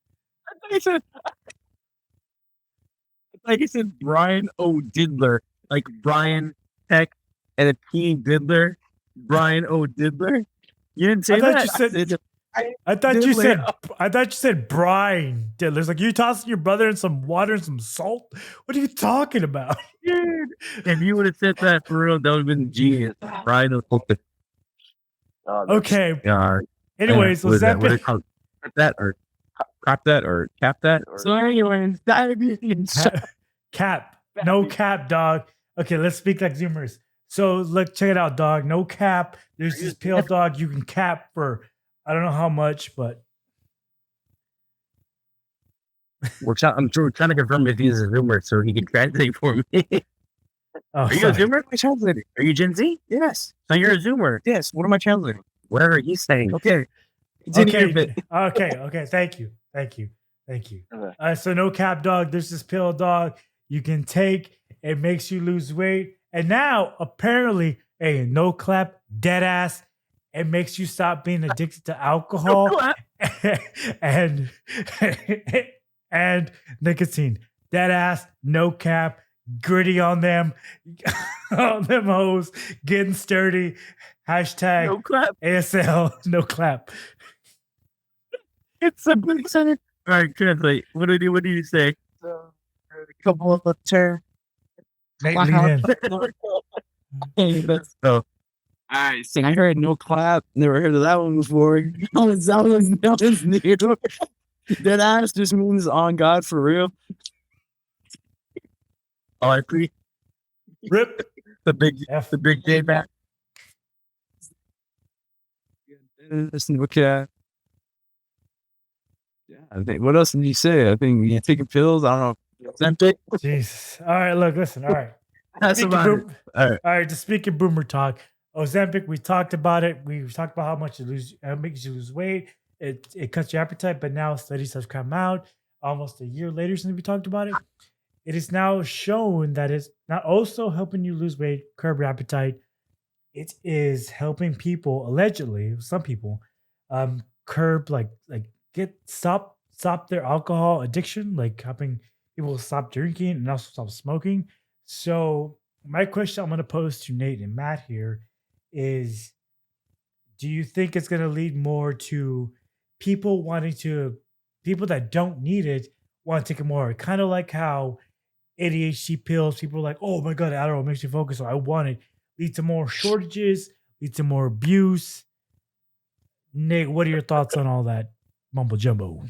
Like I said, Brian O'Diddler, like Brian Peck and a P Diddler. Brian O'Diddler. You didn't say I thought that. you said. I thought you said Brian Diddler. It's like you tossing your brother in some water and some salt. What are you talking about? Dude, if you would have said that for real, that would have been genius. Brian O'Diddler. Okay. Yeah. Anyways, what is that? What Ozempic. is it called? Crop that or cap that? So anyways, diabetes. Cap. No cap, dog. Okay, let's speak like Zoomers. So look, check it out, dog. No cap. There's this pill, dog. You can cap for I don't know how much, but I'm trying to confirm if he's a Zoomer so he can translate for me. oh, Are you sorry. a Zoomer? I translating. Are you Gen Z? Yes. So you're a Zoomer. Yes. What am I translating? Whatever he's saying. Okay. Continue your bit. Okay. Thank you. Okay. So no cap, dog. There's this pill, dog. You can take. It makes you lose weight, and now apparently, hey, no clap, dead ass. It makes you stop being addicted to alcohol and and nicotine. Dead ass, no cap, gritty on them, on them hoes, getting sturdy. Hashtag No clap. ASL, no clap. It's a good sentence. All right, translate. What do you say? Couple of the term. Nate, lean in. That's so. Alright, so I heard no clap. Never heard of that one before. That was new. Dead ass just means on God for real. Oh, I agree. Rip. The big J back. Okay. Yeah, I think. What else did you say? I think you're taking pills. I don't know. Ozempic. Jesus. All right, look, listen. All right. That's Speaking about it. boom- All right. All right, just speaking boomer talk. Ozempic, we talked about it. We talked about how much it makes you lose weight. It cuts your appetite, but now studies have come out almost a year later since we talked about it. It is now shown that it's not also helping you lose weight, curb your appetite. It is helping people, allegedly, some people, curb stop their alcohol addiction, like helping people stop drinking and also stop smoking. So my question I'm going to pose to Nate and Matt here is, do you think it's going to lead more to people that don't need it want to take it more? Kind of like how ADHD pills, people are like, oh my God, Adderall makes you focus, so I want it. Lead to more shortages, lead to more abuse. Nate, what are your thoughts on all that mumbo jumbo?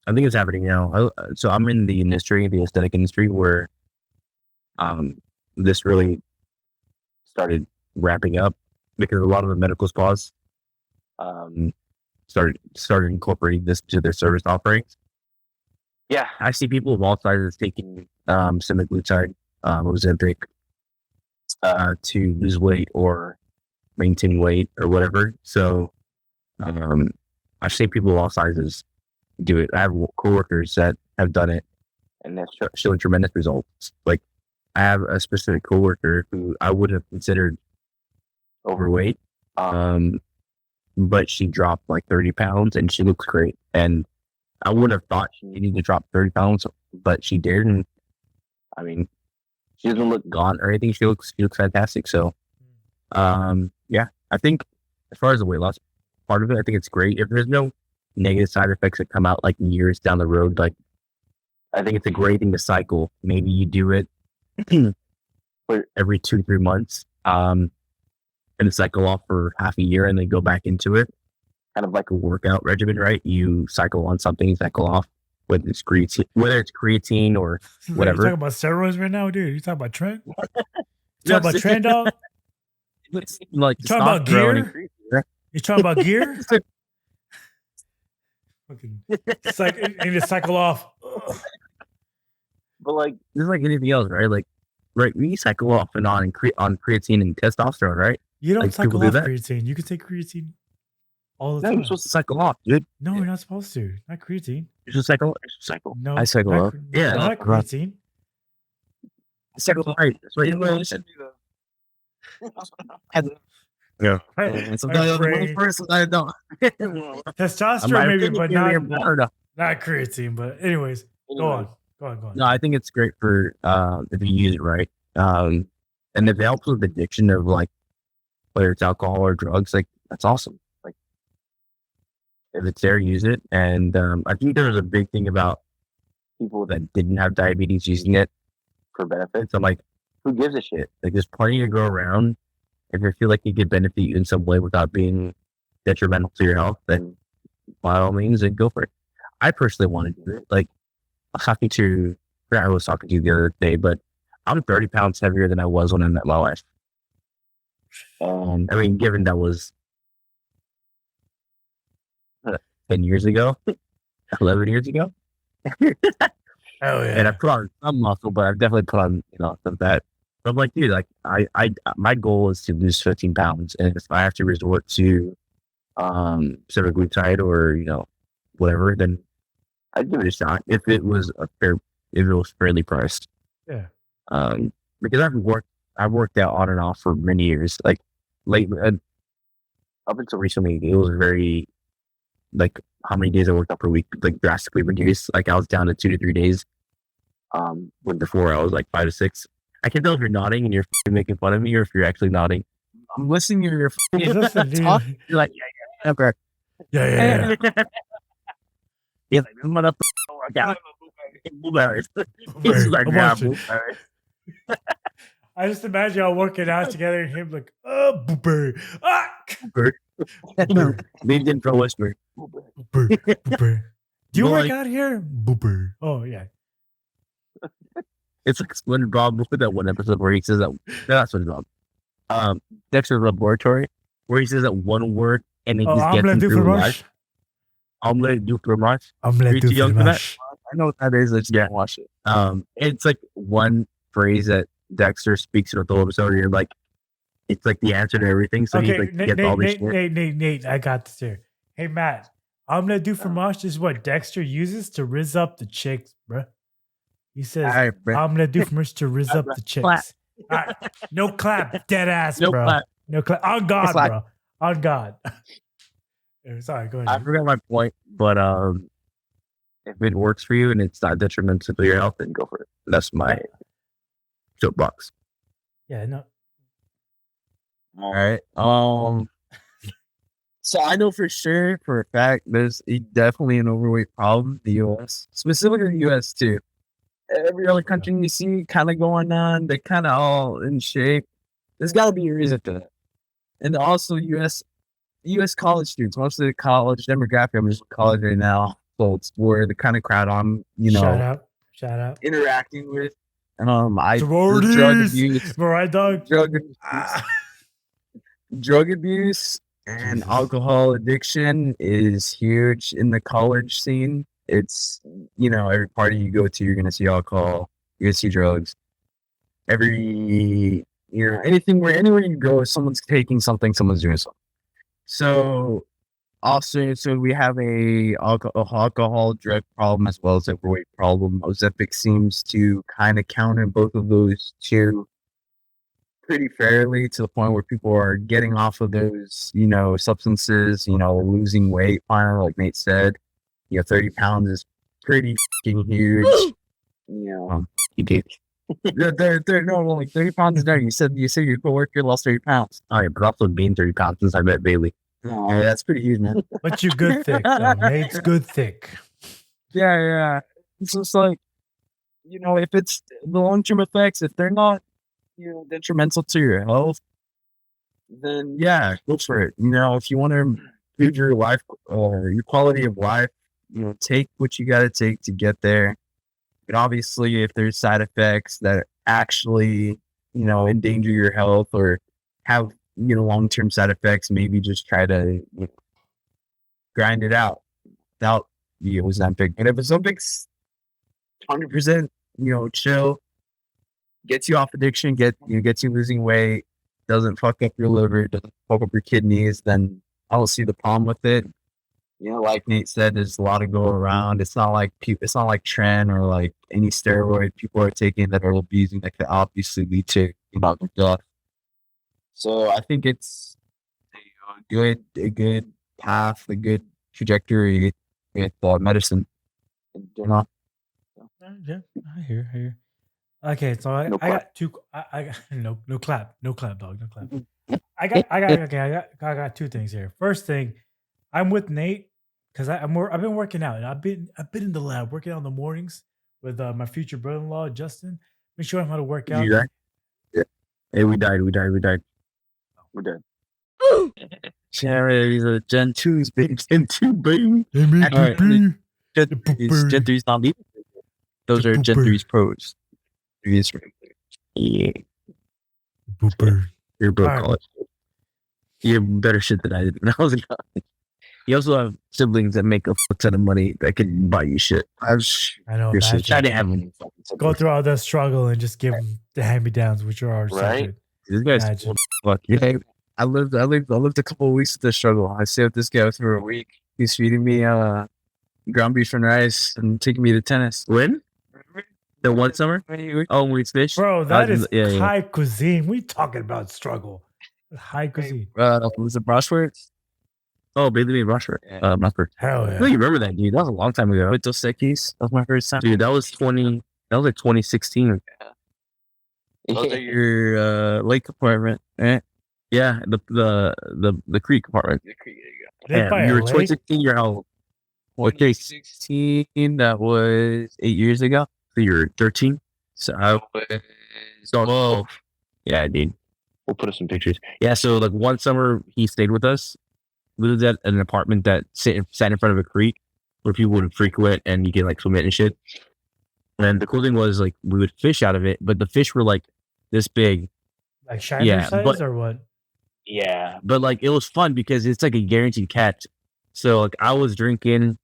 I think it's happening now. So I'm in the industry, the aesthetic industry, where this really started ramping up because a lot of the medical spas started incorporating this to their service offerings. Yeah. I see people of all sizes taking semaglutide, Ozempic, to lose weight or maintain weight or whatever. So I've seen people of all sizes do it. I have coworkers that have done it And that's showing tremendous results. Like I have a specific coworker who I would have considered overweight, but she dropped like 30 pounds and she looks great. And I would have thought she needed to drop 30 pounds, but she did. And I mean, she doesn't look gaunt or anything. She looks fantastic. So, yeah, I think as far as the weight loss part of it, I think it's great. If there's no negative side effects that come out like years down the road, like I think it's a great thing to cycle. Maybe you do it every 2-3 months, and cycle off for half a year and then go back into it. Kind of like a workout regimen, right? You cycle on something, cycle off, whether it's creatine or whatever. You talking about steroids right now, dude? You talking about trend? You talking about trend, dog? Like You talking about gear? You talking about gear? Fucking and just cycle off. Ugh. But like, Just like anything else, right? Like, right, we cycle off and on on creatine and testosterone, right? You don't Like, cycle people do off that. creatine. You can take creatine all the No, time. you're supposed to cycle off, dude. No, you're not supposed to. Not creatine. You're supposed to cycle. You're supposed to cycle. No, I cycle not up. Yeah, not right. creatine. Cycle right. That's what you listen. Yeah. My Sometimes I brain. first, I don't. Testosterone maybe, but not No, creatine. But anyways, go on. I think it's great for if you use it right. And if it helps with addiction of like whether it's alcohol or drugs, like that's awesome. Like if it's there, use it. And I think there was a big thing about people that didn't have diabetes using it for benefits. I'm like, Who gives a shit? like there's plenty to go around. If you feel like it could benefit you in some way without being detrimental to your health, then by all means, then go for it. I personally want to do it. Like I was talking to, I forgot who I was talking to the other day, but I'm 30 pounds heavier than I was when I met my wife. I mean, given that was 10 years ago, 11 years ago. Oh yeah. And I put on some muscle, but I've definitely put on, some fat. But I'm like, dude, like my goal is to lose 15 pounds. And if I have to resort to semaglutide or, whatever, then I'd give it a shot if it was fairly priced. Yeah. Because I've worked out on and off for many years. Like up until recently, it was very like how many days I worked out per week, like drastically reduced. Like I was down to 2 to 3 days. When before I was like 5 to 6. I can tell if you're nodding and you're making fun of me, or if you're actually nodding. I'm listening to your talk. You're like, yeah, okay, Yeah. He's like, this motherfucker work out. Blueberries. He's like, I'm yeah, watching. blueberries. I just imagine y'all working out together and him like, boober. Leaned in for a whisper. Boober. Do you But, work like, out here? Boober. Oh yeah. It's like SpongeBob. Look at that one episode where he says that. No, not SpongeBob. Dexter's Laboratory, where he says that one word and it just gets him omelette du through fromage. life. Omelette du fromage. Omelette Are you du too young for that? fromage. I know what that is. I just can't watch it. It's like one phrase that Dexter speaks in the whole episode. You're like, it's like the answer to everything. So Okay, he's like, gets all this shit. Nate, I got this here. Hey Matt, omelette du fromage is what Dexter uses to rizz up the chicks, bruh. He says All right, bro. omelette du fromage to rizz up the chicks. Clap. All right, no clap, dead ass, No bro. clap. No clap. On God, It's like- bro. On God. Sorry, go I ahead. forgot my point, but if it works for you and it's not detrimental to your health, then go for it. That's my soapbox. Yeah, no. All right. So I know for sure, for a fact, there's definitely an overweight problem in the U.S., specifically the U.S. too. Every other country you see kind of going on, they're kind of all in shape. There's got to be a reason for that. And also U.S. college students, most of the college demographic, I'm just in college right now, folks, where the kind of crowd I'm, Shout out. interacting with. I Sororities. drug abuse, Right, dog? drug abuse and Jesus. alcohol addiction is huge in the college scene. It's, every party you go to, you're going to see alcohol, you're going to see drugs. Anywhere you go, someone's taking something, someone's doing something. So we have a alcohol drug problem as well as overweight problem. Ozempic seems to kind of counter both of those two pretty fairly, to the point where people are getting off of those, substances, losing weight finally, like Nate said. 30 pounds is pretty fucking huge. You did. They're no, like 30 pounds is there. You said your coworker lost 30 pounds. Oh yeah, but I've also gained 30 pounds since I met Bailey. Oh, that's pretty huge, man. But you good thick, though. Nate's good thick. Yeah. It's just like, if it's the long-term effects, if they're not, detrimental to your health, then yeah, go for it. If you want to improve your life or your quality of life, take what you got to take to get there. But obviously, if there's side effects that actually, endanger your health or have, long-term side effects, maybe just try to grind it out without the Ozempic. And if Ozempic's 100%, chill, gets you off addiction, gets you losing weight, doesn't fuck up your liver, doesn't fuck up your kidneys, then I don't see the problem with it. Like Nate said, there's a lot to go around. It's not like Tren or like any steroid people are taking that are abusing that could obviously lead to death. So I think it's a good path, a good trajectory with medicine. Yeah, I hear. Okay, so I got two. I got no clap, dog, no clap. I got two things here. First thing, I'm with Nate because I've been working out. And I've been in the lab working out in the mornings with my future brother-in-law Justin. Been showing him how to work out. Yeah. Hey, we died. We're dead. These are Gen 2s, baby. Gen 2, baby. MVP. Gen 3's not leaving. Those are Gen 3's pros. Yeah. Booper. You're broke All right. college. You have better shit than I did when I was in college. You also have siblings that make a fuck ton of money that can buy you shit. I know. Your shit. I Imagine. didn't have any fucking Go siblings. through all the struggle and just give them the hand-me-downs, which are ours. Right? This guy's Imagine. cool as fuck. Yeah, I lived a couple of weeks of the struggle. I stayed with this guy for a week. He's feeding me ground beef and rice and taking me to tennis. When? The one summer? Oh, when we fished? Bro, that is yeah. high cuisine. We talking about struggle. High cuisine. Was it Brushworth? Oh, Bailey made Brushworth. Brushworth. Hell I yeah. don't remember that, dude. That was a long time ago. Dos Equis. That was my first time. Dude, that was like 2016. Those are your lake apartment. Yeah, the creek apartment. The creek, there you They Yeah, buy you a were lake? 2016, you're how old? Okay, 16, that was 8 years ago. So you're 13. So I was 12. Yeah, dude. We'll put up some pictures. Yeah, so like one summer he stayed with us. We lived at an apartment that sat in front of a creek where people would frequent and you could like swim it and shit. And the cool thing was like we would fish out of it, but the fish were like this big. Like shiner Yeah, size but- or what? Yeah. But like it was fun because it's like a guaranteed catch. So like I was drinking,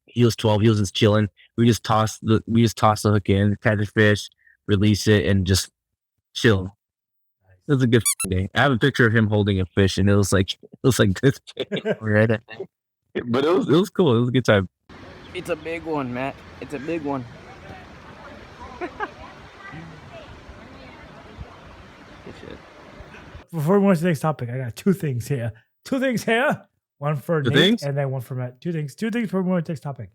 he was 12, he was just chilling. We just tossed the hook in, catch a fish, release it, and just chill. It was a good day. I have a picture of him holding a fish, and it was like this. Right? But It was cool. It was a good time. It's a big one, Matt. It's a big one. Good shit. Before we move on to the next topic, I got two things here. One for Two Nate things? and then one for Matt. Two things before we move on to the next topic.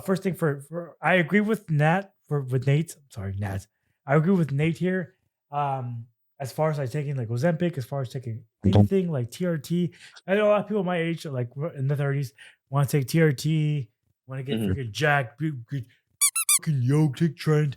First thing for I agree with Nat with Nate. Sorry, Nat. I agree with Nate here. As far as like taking like Ozempic, as far as taking anything like TRT. I know a lot of people my age, like in the 30s, want to take TRT, want to get freaking jacked, fucking yoke, take trend.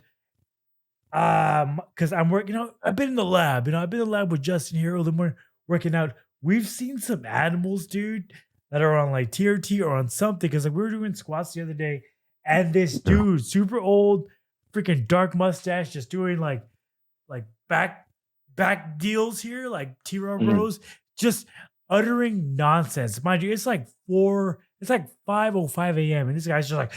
Because I'm working out. I've been in the lab. I've been in the lab with Justin here all the morning working out. We've seen some animals, dude, that are on like TRT or on something. Because like we were doing squats the other day, and this dude, super old, freaking dark mustache, just doing like back deals here, like T-Raw bros, just uttering nonsense. Mind you, it's like 5:05 a.m. and this guy's just like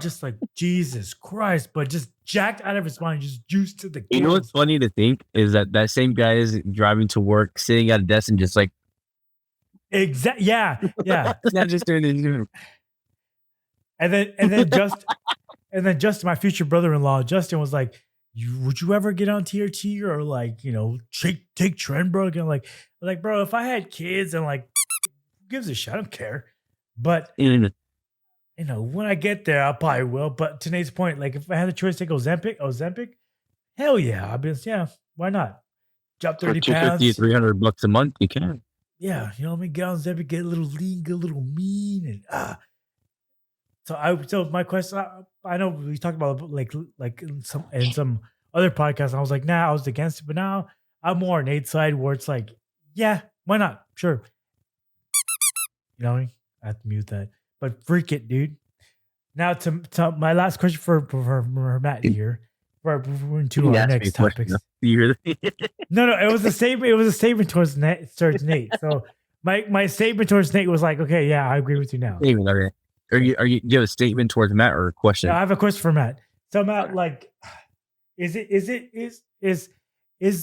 just like Jesus Christ, but just jacked out of his mind, just juiced to the gills. You know what's funny to think is that same guy is driving to work, sitting at a desk, and just like yeah. not just doing it. And then just my future brother-in-law, Justin, was like, would you ever get on TRT or like, take trend, bro? Again, like, bro, if I had kids and like, who gives a shit? I don't care. But when I get there, I probably will. But to Nate's point, like if I had a choice to take Ozempic, hell yeah. Why not? Drop 30 pounds. $300 a month, you can. Yeah, you know what I mean? Get on Ozempic, get a little lean, get a little mean, and So my question, I know we talked about like in some other podcasts. I was like, nah, I was against it, but now I'm more on Nate's side where it's like, yeah, why not? Sure. You know what I mean? I have to mute that, but freak it, dude. Now to my last question for Matt here. Before we're into our next topics. You hear No, it was a statement. It was a statement towards Nate. So my statement towards Nate was like, okay, yeah, I agree with you now. Statement, okay. Do you have a statement towards Matt or a question? Now, I have a question for Matt. So Matt, like, is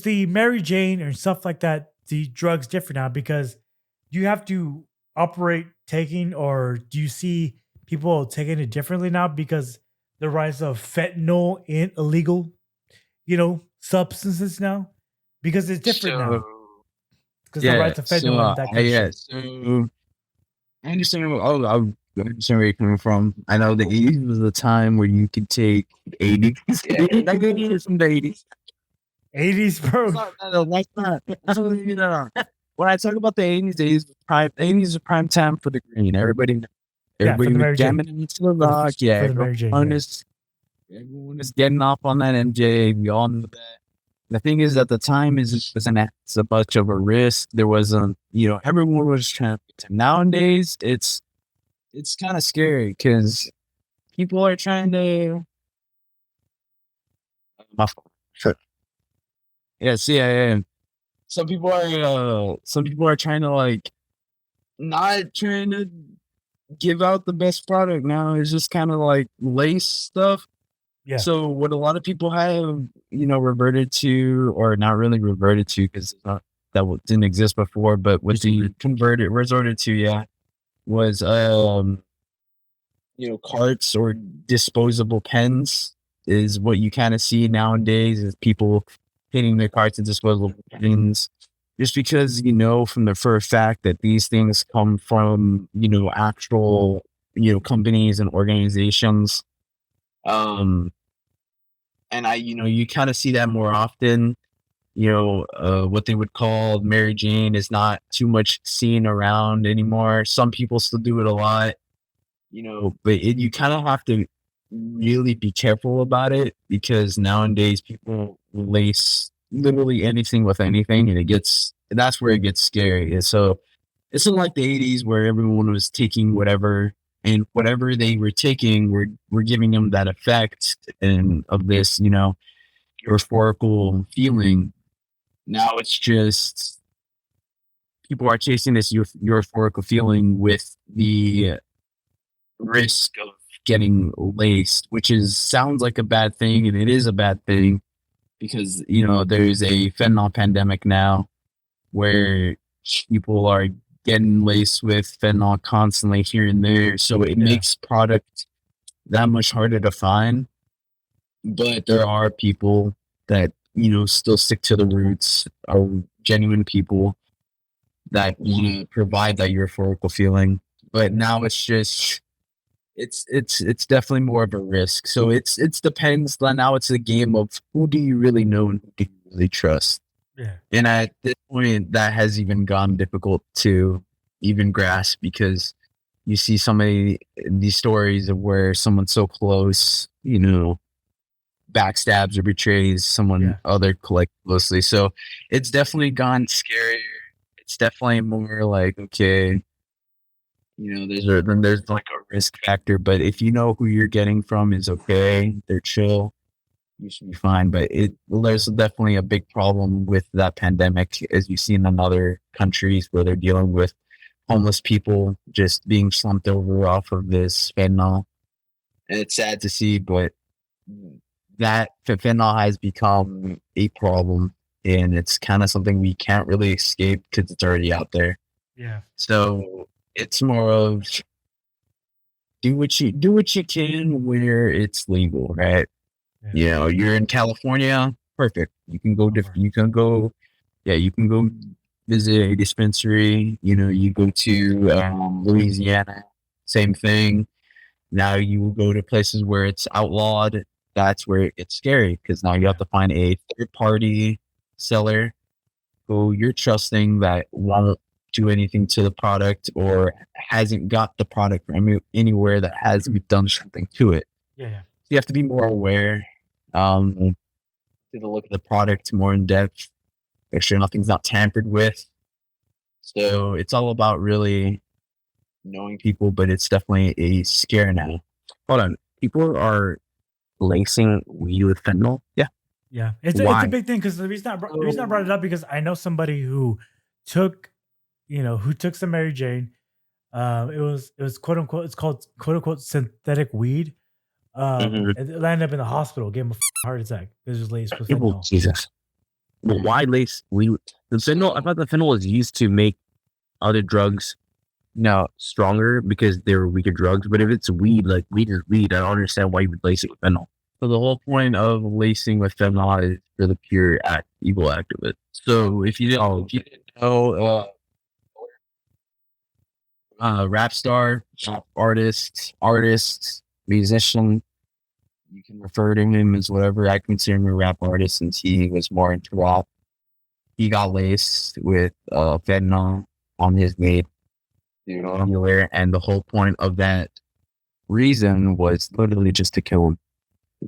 the Mary Jane or stuff like that, the drugs different now because you have to operate taking, or do you see people taking it differently now because the rise of fentanyl in illegal, substances now? Because it's different now. Because the rise of fentanyl and that kind of shit. So I understand. I understand where you're coming from. I know the 80s was a time where you could take 80s. Like they did from the 80s. 80s, bro. That's what we know. When I talk about the 80s, the 80s was prime time for the green. Everybody for the Mary was Jane. jamming into the rock. Yeah, for the Mary Jane, everyone is getting off on that MJ. We all know that. The thing is, at the time, it's a bunch of a risk. There wasn't, everyone was trying to. Nowadays, it's kind of scary because people are trying to. Yes, yeah. Some people are trying to like, not trying to give out the best product now. It's just kind of like lace stuff. Yeah. So what a lot of people have, reverted to, or not really reverted to, because didn't exist before, but what they resorted to, was carts or disposable pens is what you kind of see nowadays, is people hitting their carts and disposable pens, just because from the first fact that these things come from actual companies and organizations. And you kind of see that more often. What they would call Mary Jane is not too much seen around anymore. Some people still do it a lot, but you kind of have to really be careful about it, because nowadays people lace literally anything with anything, and that's where it gets scary. And so it's not like the 80s where everyone was taking whatever, and whatever they were taking, we're giving them that effect and of this, euphorical feeling. Now it's just people are chasing this euphorical feeling with the risk of getting laced, which sounds like a bad thing, and it is a bad thing, because there's a fentanyl pandemic now where people are getting laced with fentanyl constantly here and there, so it makes product that much harder to find. But there are people that still stick to the roots, are genuine people that provide that euphorical feeling. But now it's just it's definitely more of a risk. So it's depends. Now it's a game of who do you really know and who do you really trust. Yeah. And at this point, that has even gone difficult to even grasp, because you see so many these stories of where someone so close, backstabs or betrays someone other closely. So it's definitely gone scarier. It's definitely more like, okay, there's like a risk factor, but if you know who you're getting from is okay, they're chill, you should be fine. But there's definitely a big problem with that pandemic, as you see in other countries where they're dealing with homeless people just being slumped over off of this fentanyl. And it's sad to see, but that fentanyl has become a problem, and it's kind of something we can't really escape because it's already out there. Yeah. So it's more of do what you can where it's legal, right? Yeah. You're in California, perfect. You can go you can go visit a dispensary. You go to Louisiana, same thing. Now you will go to places where it's outlawed. That's where it gets scary, because now you have to find a third-party seller who you're trusting that won't do anything to the product, or hasn't got the product from anywhere that has done something to it. Yeah. So you have to be more aware. Take a look at the product more in depth. Make sure nothing's not tampered with. So it's all about really knowing people, but it's definitely a scare now. Hold on. People are lacing weed with fentanyl? Yeah. Yeah. It's a big thing, because the reason I brought it up, because I know somebody who took who took some Mary Jane. It was quote unquote. It's called quote unquote synthetic weed. Mhm. And it landed up in the hospital, gave him a heart attack. It was just laced with Oh, fentanyl. Jesus. But why lace weed? The fentanyl, I thought the fentanyl was used to make other drugs stronger because they were weaker drugs. But if it's weed, like weed is weed, I don't understand why you would lace it with fentanyl. So the whole point of lacing with fentanyl is for the pure evil act of it. So if you didn't know, rap star, artist, musician, you can refer to him as whatever. I consider him a rap artist since he was more into rap. He got laced with fentanyl on his weed, and the whole point of that reason was literally just to kill him.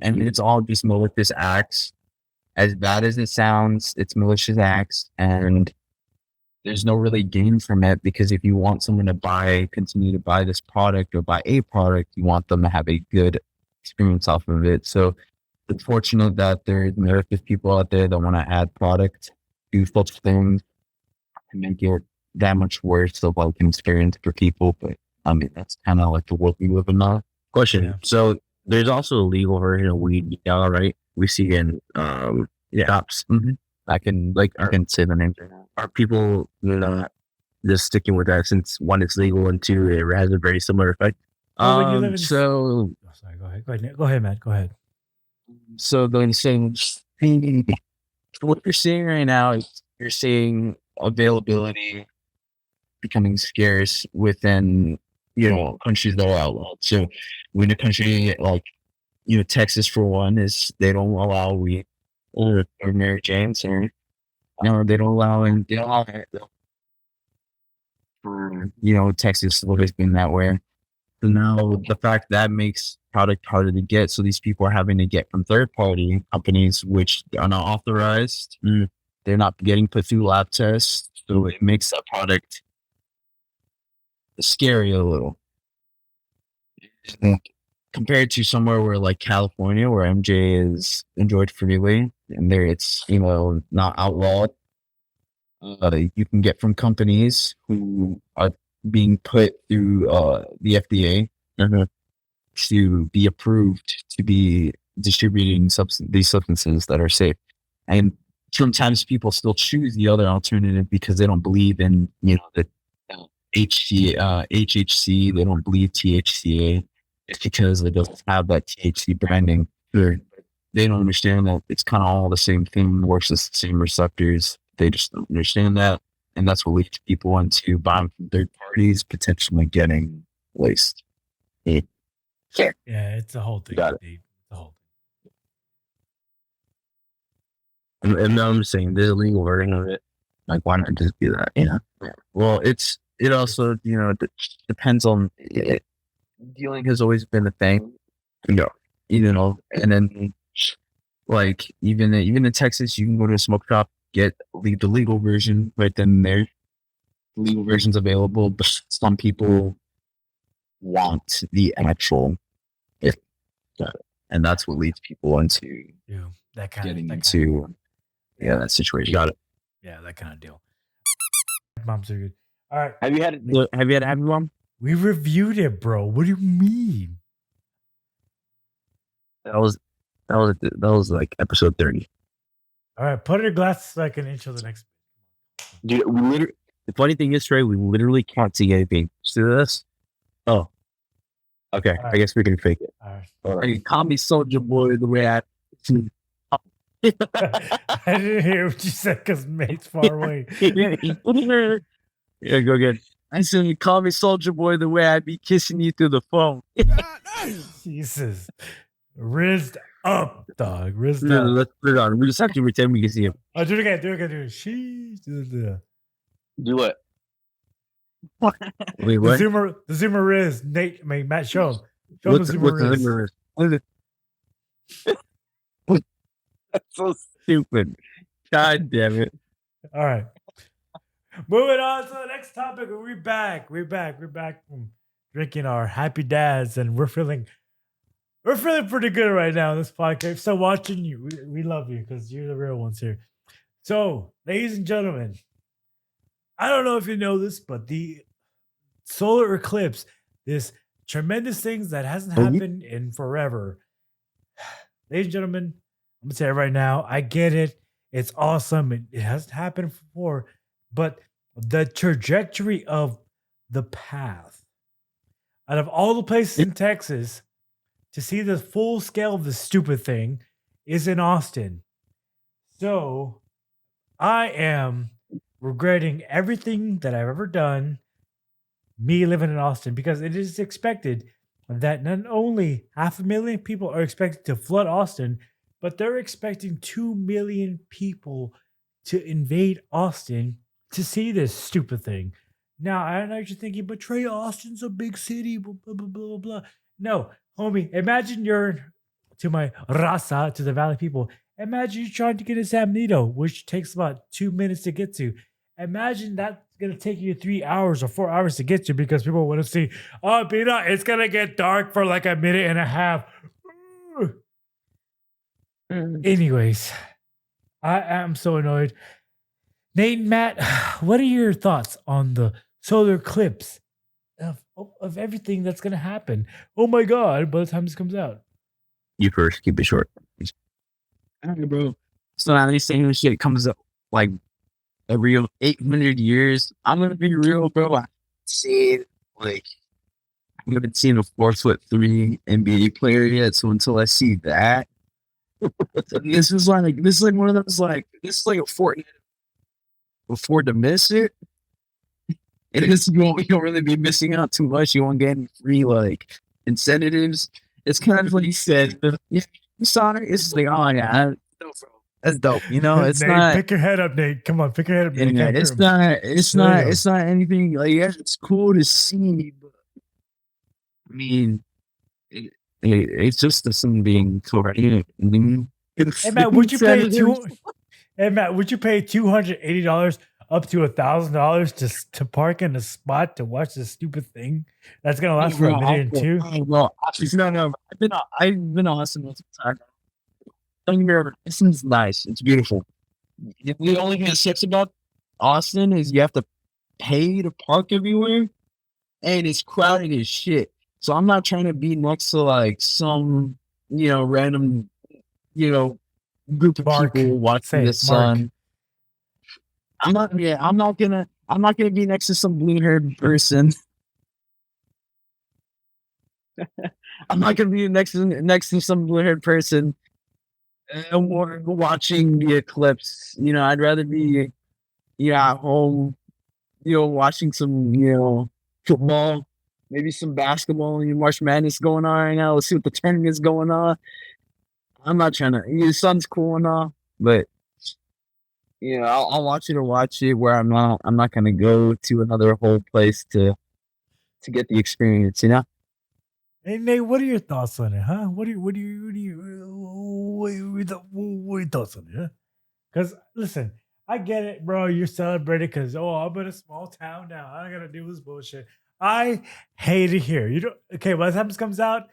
And it's all just malicious acts. As bad as it sounds, it's malicious acts, and there's no really gain from it because if you want someone to continue to buy this product or buy a product, you want them to have a good experience off of it. So it's fortunate that there's people out there that want to add product, do such things to make it that much worse of like an experience for people. But I mean, that's kind of like the world we live in now. Question. Yeah. So there's also a legal version of weed, right? We see in shops. Mm-hmm. I can say the name. Are people just sticking with that since one is legal and two it has a very similar effect? Well, when you live in So sorry, go ahead, Matt. Go ahead. so the same what you're seeing right now is you're seeing availability becoming scarce within countries that are outlawed. So when a country like Texas for one is they don't allow weed or Mary Jane's or they don't allow it for Texas has always been that way. So now the fact that makes product harder to get, so these people are having to get from third party companies which are not authorized. They're not getting put through lab tests, so it makes that product scary a little. Compared to somewhere where like California, where MJ is enjoyed freely, and there it's not outlawed. You can get from companies who are being put through the FDA to be approved to be distributing these substances that are safe. And sometimes people still choose the other alternative because they don't believe in the HHC. They don't believe THCA. It's because it doesn't have that THC branding. They don't understand that it's kind of all the same thing, works as the same receptors. They just don't understand that. And that's what leads people into buying from third parties, potentially getting laced. Yeah, it's a whole thing. Got it. It's a whole thing. And I'm saying there's a legal version of it. Like, why not just do that? Yeah. Well, it also, depends on it. Dealing has always been a thing. And then like even in Texas, you can go to a smoke shop, get the legal version right then and there. The legal version's available, but some people want the actual and that's what leads people into that kind getting of into that situation. Got it. Yeah, that kind of deal. Moms are good. All right. Have you had a happy mom? We reviewed it, bro. What do you mean? That was like episode 30. All right, put your glasses so I can intro the next. Dude, the funny thing is, Trey, we literally can't see anything. See this? Oh, okay. Right. I guess we can fake it. All right. Hey, call me Soldier Boy the way I. I didn't hear what you said because mate's far away. Yeah, go again. I said, you call me Soldier Boy the way I be kissing you through the phone. Jesus. Rizzed up, dog. Rizzed Yeah, up. let's put it on. We just have to pretend we can see him. Oh, do it again. Sheesh. Do what? Wait, The what? Zoomer Riz. Matt, show him. Show him the Zoomer Riz. That's so stupid. God damn it. All right. Moving on to the next topic. We're back. We're back from drinking our happy dads, and we're feeling pretty good right now in this podcast. So watching you, we love you because you're the real ones here. So, ladies and gentlemen, I don't know if you know this, but the solar eclipse, this tremendous things that hasn't happened in forever. Ladies and gentlemen, I'm gonna say it right now. I get it. It's awesome. It hasn't happened before, but the trajectory of the path out of all the places in Texas to see the full scale of the stupid thing is in Austin. So I am regretting everything that I've ever done, me living in Austin, because it is expected that not only 500,000 people are expected to flood Austin, but they're expecting 2 million people to invade Austin to see this stupid thing. Now, I know you're thinking, but Trey, Austin's a big city, blah, blah, blah, blah, blah. No, homie, imagine you're, to my raza, to the Valley people, imagine you're trying to get to San Benito, which takes about 2 minutes to get to. Imagine that's going to take you 3 hours or 4 hours to get to because people want to see, oh, Pina, it's going to get dark for like a minute and a half. Anyways, I am so annoyed. Nate and Matt, what are your thoughts on the solar eclipse of everything that's going to happen? Oh my God, by the time this comes out. You first, keep it short. I don't know, bro. So now these same shit comes up like every 800 years. I'm gonna be real, bro. I see like I haven't seen a 4'3" NBA player yet. So until I see that, this is like one of those like this is like a Fortnite before to miss it. And it's you don't really be missing out too much. You won't get any free like incentives. It's kind of like you said, yeah, Sonic. It's like, oh yeah, that's dope. You know, it's Nate, not. pick your head up, Nate. Come on, pick your head up. Nate. Yeah, it's not anything like yeah, it's cool to see, but I mean, it's just something being coordinated. Hey Matt, would you pay Hey Matt, would you pay $280 up to $1,000 to park in a spot to watch this stupid thing that's gonna last for a minute or two? Well, no. I've been awesome most of the time. Don't get me wrong. Austin's nice. It's beautiful. The only thing that sucks about Austin is you have to pay to park everywhere, and it's crowded as shit. So I'm not trying to be next to like some random group of people watching the sun. I'm not gonna be next to some blue-haired person. I'm not gonna be next to some blue-haired person watching the eclipse. I'd rather be at home, watching some football, maybe some basketball. March Madness going on right now. Let's see what the tournament's going on. I'm not trying to. The sun's cool and all, but I'll watch it. Where I'm not gonna go to another whole place to get the experience. Hey Nate, what are your thoughts on it, huh? What are your thoughts on it, huh? Because listen, I get it, bro. You're celebrating because I'm in a small town now. I gotta do this bullshit. I hate it here. Okay, by the time this comes out,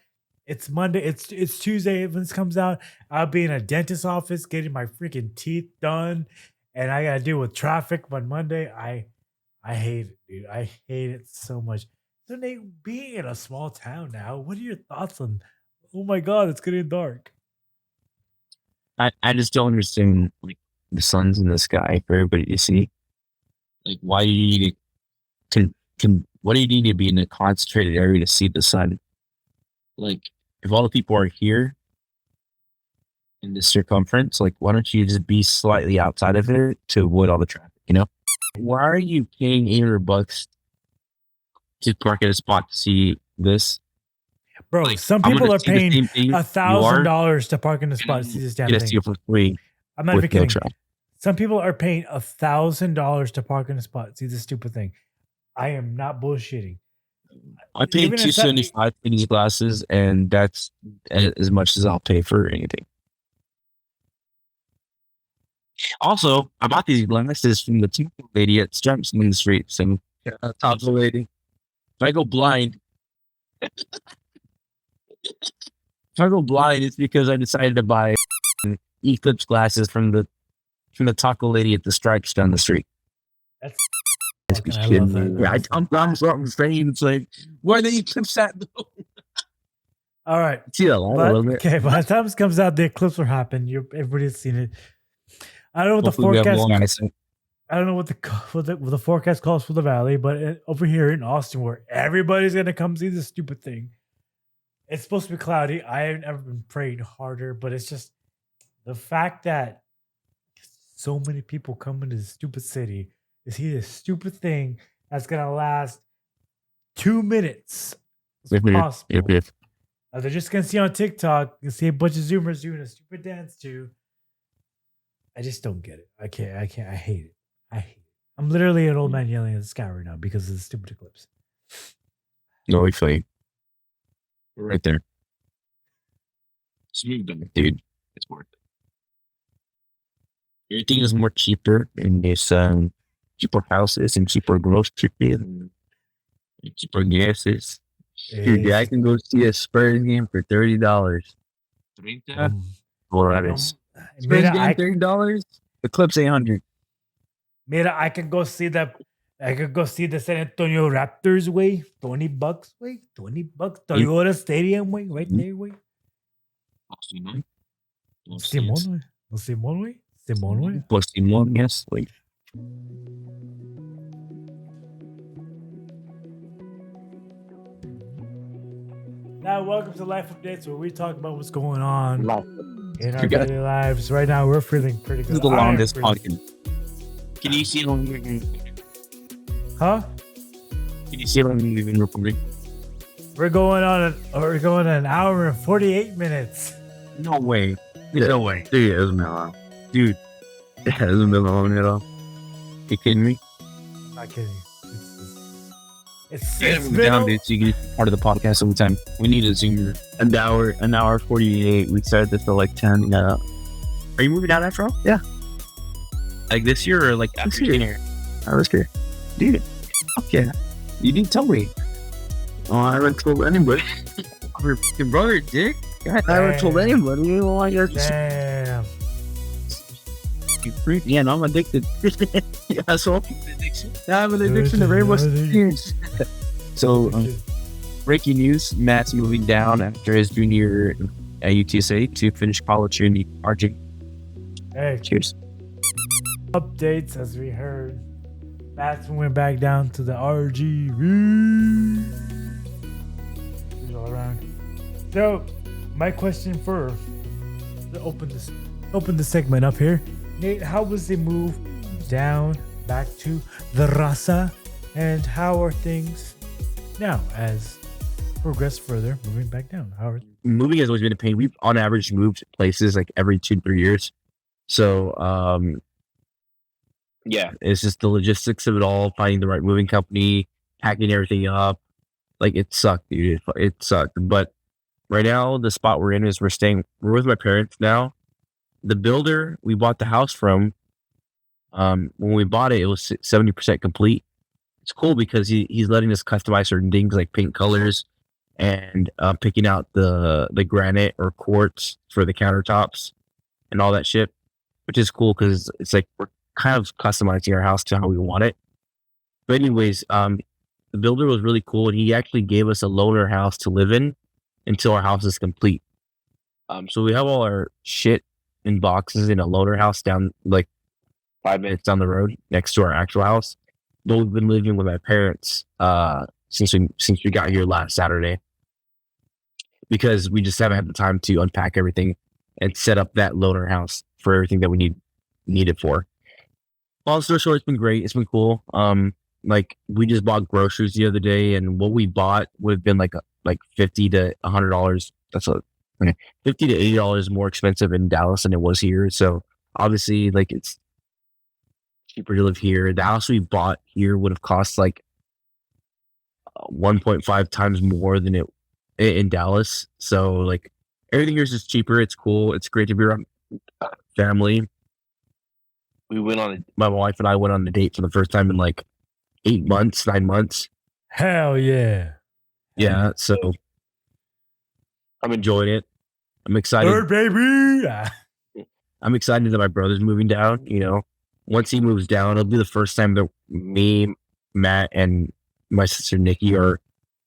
it's Monday. It's Tuesday when this comes out. I'll be in a dentist's office getting my freaking teeth done, and I gotta deal with traffic on Monday. I hate it, dude. I hate it so much. So Nate, being in a small town now, what are your thoughts on? Oh my God, it's getting dark. I just don't understand like the sun's in the sky for everybody to see. Like, why do you need what do you need to be in a concentrated area to see the sun? Like, if all the people are here in this circumference, like, why don't you just be slightly outside of it to avoid all the traffic? Why are you paying $800 to park at a spot to see this? Bro, Like, some people are paying $1,000 to park in the spot to see this damn thing. See it for free. I'm not even kidding. Some people are paying $1,000 to park in a spot to see this stupid thing. I am not bullshitting. I paid $275 for these glasses, and that's as much as I'll pay for anything. Also, I bought these glasses from the taco lady at Stripes in the street. So, taco lady. If I go blind, it's because I decided to buy Eclipse glasses from the taco lady at the Stripes down the street. Fucking, I love that. me. I'm saying it's like, where are the Eclipse at though? All right. See that line a little bit. Okay, by the time this comes out, the eclipse will happen. Everybody's seen it. I don't know what Hopefully we have the long forecast. eyesight. I don't know what the forecast calls for the valley, but over here in Austin, where everybody's gonna come see this stupid thing, it's supposed to be cloudy. I haven't ever been praying harder, but it's just the fact that so many people come into this stupid city to see this stupid thing that's gonna last 2 minutes. It's possible. Yep. They're just gonna see on TikTok and see a bunch of Zoomers doing a stupid dance too. I just don't get it. I can't. I hate it. I hate it. I'm literally an old man yelling at the sky right now because of the stupid eclipse. No, we feel you. We're right there. Smooth them, dude. It's worth it. Everything is more cheaper in this cheaper houses and cheaper groceries and cheaper gases. Dude, I can go see a Spurs game for $30. Well, that is Spurs game $30. Eclipse 800. Mira, I could go see the San Antonio Raptors way. $20 way. $20. Toyota Stadium way. Right there way. Simón way. Plus Simón, yes. Wait. Now, welcome to Life Updates, where we talk about what's going on in our daily lives. Right now, we're feeling pretty good. This is the longest podcast. Can you see it on Huh? Can you see it on the recording? We're going on an hour and 48 minutes. No way. No way. Dude, it hasn't been long. Dude, it hasn't been long at all. You kidding me? Not kidding. It's down, dude, so you can be part of the podcast every time. We need a Zoom. An hour 48. We started this at like 10. Yeah. Are you moving out after all? Yeah. Like this year or like after year? This year. Dude. Okay. You didn't tell me. Oh, I haven't told anybody. Your brother, Dick? I haven't told anybody. Oh, I guess. Damn. You freak. Yeah, no, I'm addicted. Yeah, so I have an addiction to Rainbow Six. So, breaking news: Matt's moving down after his junior year at UTSA to finish college in the RG. Hey, cheers. Updates as we heard. Matt's went back down to the RG. He's all around. So, my question for to open the segment up here. Nate, how was the move down back to the Raza, and how are things now as progress further moving back down? Moving has always been a pain. We've on average moved places like every 2-3 years. So yeah, it's just the logistics of it all, finding the right moving company, packing everything up. Like it sucked, dude. It sucked. But right now the spot we're in is we're with my parents now. The builder we bought the house from, when we bought it, it was 70% complete. It's cool because he's letting us customize certain things like paint colors and picking out the granite or quartz for the countertops and all that shit, which is cool because it's like we're kind of customizing our house to how we want it. But anyways, the builder was really cool and he actually gave us a loaner house to live in until our house is complete. So we have all our shit in boxes in a loaner house down like 5 minutes down the road next to our actual house. But we've been living with my parents since we got here last Saturday because we just haven't had the time to unpack everything and set up that loaner house for everything that we need it for. Long story short, it's been great. It's been cool. Like we just bought groceries the other day, and what we bought would have been like $50 to $100. That's $50 to $80 more expensive in Dallas than it was here. So obviously, like it's cheaper to live here. The house we bought here would have cost like 1.5 times more than it in Dallas. So like everything here is just cheaper. It's cool. It's great to be around family. My wife and I went on a date for the first time in like 9 months. Hell yeah. Yeah. So I'm enjoying it. I'm excited. Bird baby. I'm excited that my brother's moving down. You know, once he moves down, it'll be the first time that me, Matt and my sister Nikki are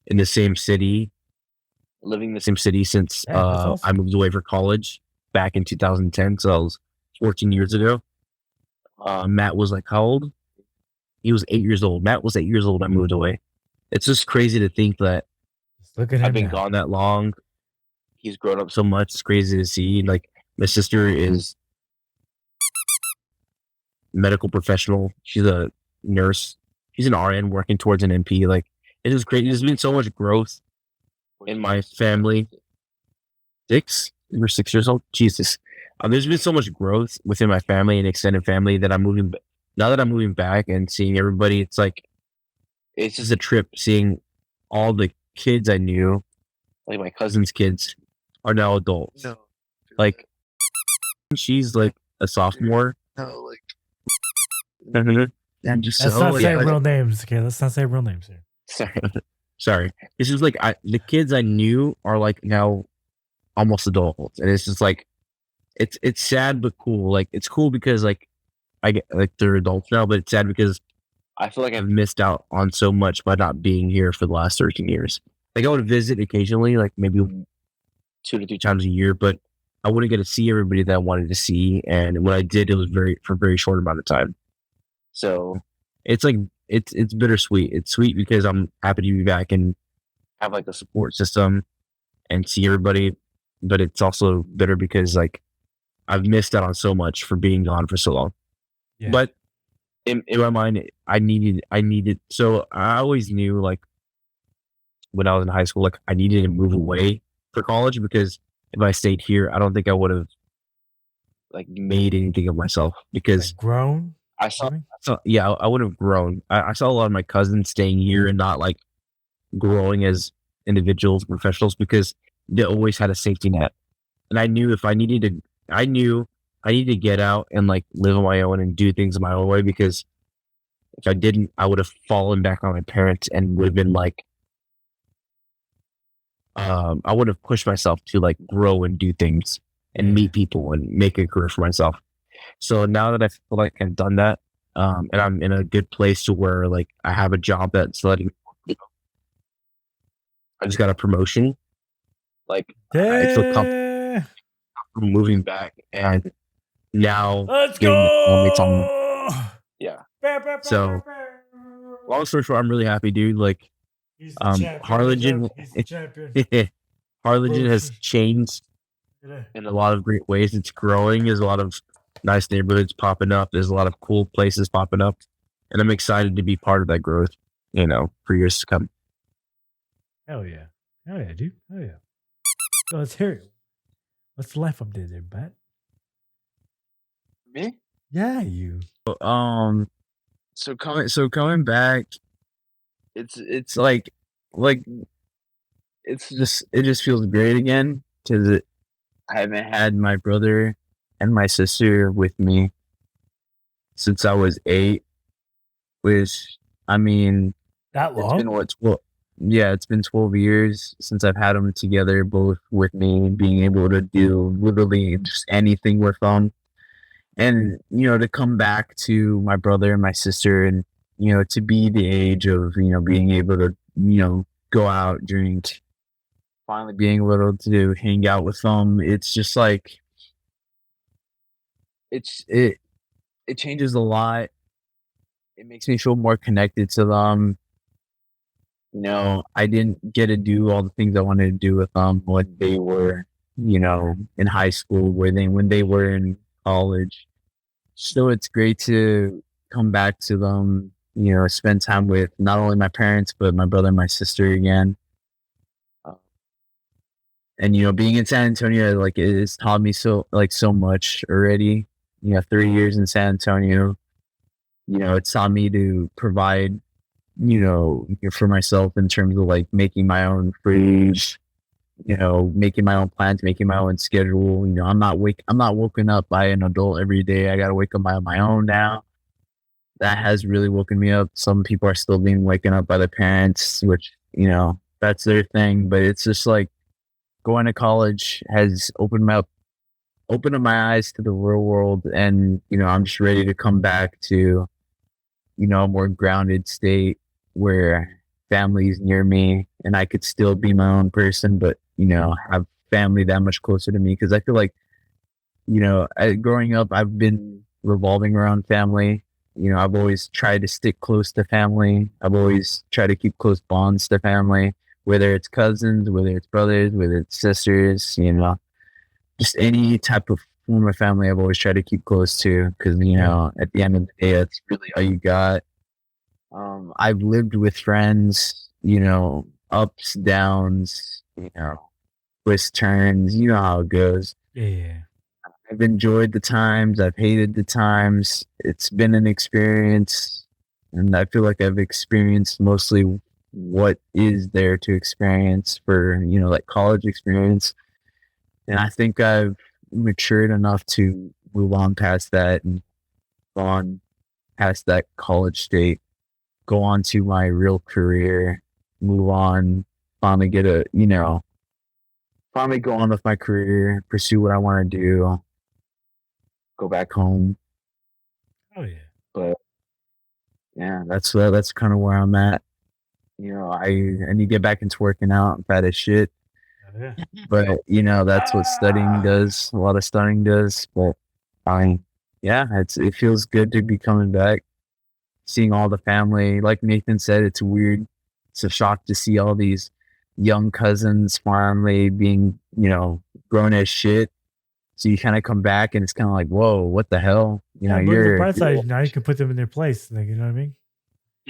in the same city, living in the same city since Yeah, that's awesome. I moved away for college back in 2010. So that was 14 years ago. Matt was like, how old? He was 8 years old. Matt was 8 years old when I moved away. It's just crazy to think that Just look at him I've been now. gone that long. He's grown up so much. It's crazy to see. Like, my sister is a medical professional. She's a nurse. She's an RN working towards an NP. Like, it is great. There's been so much growth in my family. We're 6 years old. Jesus. There's been so much growth within my family and extended family that now that I'm moving back and seeing everybody, it's like, it's just a trip seeing all the kids I knew, like my cousin's kids, are now adults. No. Like, she's like a sophomore. No, like I'm just Let's so not say like, real names. Okay, let's not say real names here. sorry. It's just like the kids I knew are like now almost adults, and it's just like it's sad but cool. Like, it's cool because like I get like they're adults now, but it's sad because I feel like I've missed out on so much by not being here for the last 13 years. Like, I would visit occasionally, like maybe 2 to 3 times a year, but I wouldn't get to see everybody that I wanted to see. And when I did, it was for a very short amount of time. So it's like, it's bittersweet. It's sweet because I'm happy to be back and have like a support system and see everybody. But it's also bitter because like I've missed out on so much for being gone for so long. Yeah. But in my mind, I needed. So I always knew, like, when I was in high school, like, I needed to move away for college because if I stayed here, I don't think I would have like made anything of myself because Like grown. I would have grown. I saw a lot of my cousins staying here and not like growing as individuals, professionals, because they always had a safety net. And I knew if I needed to, I needed to get out and like live on my own and do things my own way, because if I didn't, I would have fallen back on my parents and would have been like, I would have pushed myself to like grow and do things and meet people and make a career for myself. So now that I feel like I've done that, and I'm in a good place to where like I have a job that's letting me, I just got a promotion. Like, I feel comfortable moving back and now Let's getting the family time. go. Yeah. So, long story short, I'm really happy, dude. Like, He's the champion. Harlingen, He's the champion. Harlingen has changed in a lot of great ways. It's growing. There's a lot of nice neighborhoods popping up. There's a lot of cool places popping up, and I'm excited to be part of that growth, for years to come. Hell yeah, dude. Hell yeah. So let's hear it. What's the life update there, Bat? me. Yeah, you. So coming back, it's like it just feels great again because I haven't had my brother and my sister with me since I was 8, which, I mean, That it's long? been it's been 12 years since I've had them together, both with me, being able to do literally just anything with them. And, to come back to my brother and my sister and, to be the age of, being able to, go out, drink, finally being able to hang out with them. It's just like, it changes a lot. It makes me feel more connected to them. I didn't get to do all the things I wanted to do with them when they were, in high school, when they were in college. So it's great to come back to them, spend time with not only my parents, but my brother and my sister again. And, being in San Antonio, like, it has taught me so much already. 3 years in San Antonio, it's taught me to provide, for myself in terms of like making my own fridge, making my own plans, making my own schedule. I'm not woken up by an adult every day. I got to wake up by my own now. That has really woken me up. Some people are still being waken up by their parents, which, that's their thing. But it's just like going to college has opened up my eyes to the real world. And, I'm just ready to come back to a more grounded state where family's near me and I could still be my own person, but have family that much closer to me. Because I feel like growing up, I've been revolving around family. I've always tried to stick close to family. I've always tried to keep close bonds to family, whether it's cousins, whether it's brothers, whether it's sisters, just any type of form of family I've always tried to keep close to, because, at the end of the day, that's really all you got. I've lived with friends, ups, downs, twists, turns, you know how it goes. Yeah. I've enjoyed the times. I've hated the times. It's been an experience, and I feel like I've experienced mostly what is there to experience for, like college experience. And I think I've matured enough to move on past that and go on past that college state, go on to my real career, move on, finally get finally go on with my career, pursue what I want to do, go back home. Oh yeah. But yeah, that's kind of where I'm at. I need to get back into working out. I'm fat as shit. Oh, yeah. But that's what studying does. A lot of studying does. But it feels good to be coming back, seeing all the family. Like Nathan said, it's weird. It's a shock to see all these young cousins finally being, grown as shit. So you kind of come back and it's kind of like, whoa, what the hell? But the bright side, now you can put them in their place. Like, you know what I mean?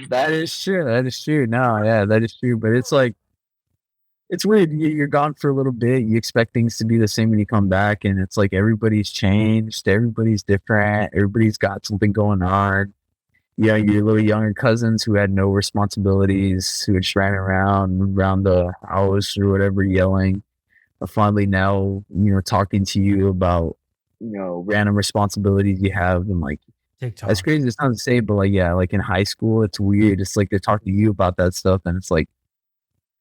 That is true. That is true. No, yeah, that is true. But it's like, it's weird. You're gone for a little bit. You expect things to be the same when you come back, and it's like everybody's changed. Everybody's different. Everybody's got something going on. Your little younger cousins who had no responsibilities, who just ran around the house or whatever, yelling, are finally now, talking to you about, random responsibilities you have. And like, TikTok. that's crazy. It's not to say, but like, yeah, like in high school, it's weird. It's like they're talking to you about that stuff, and it's like,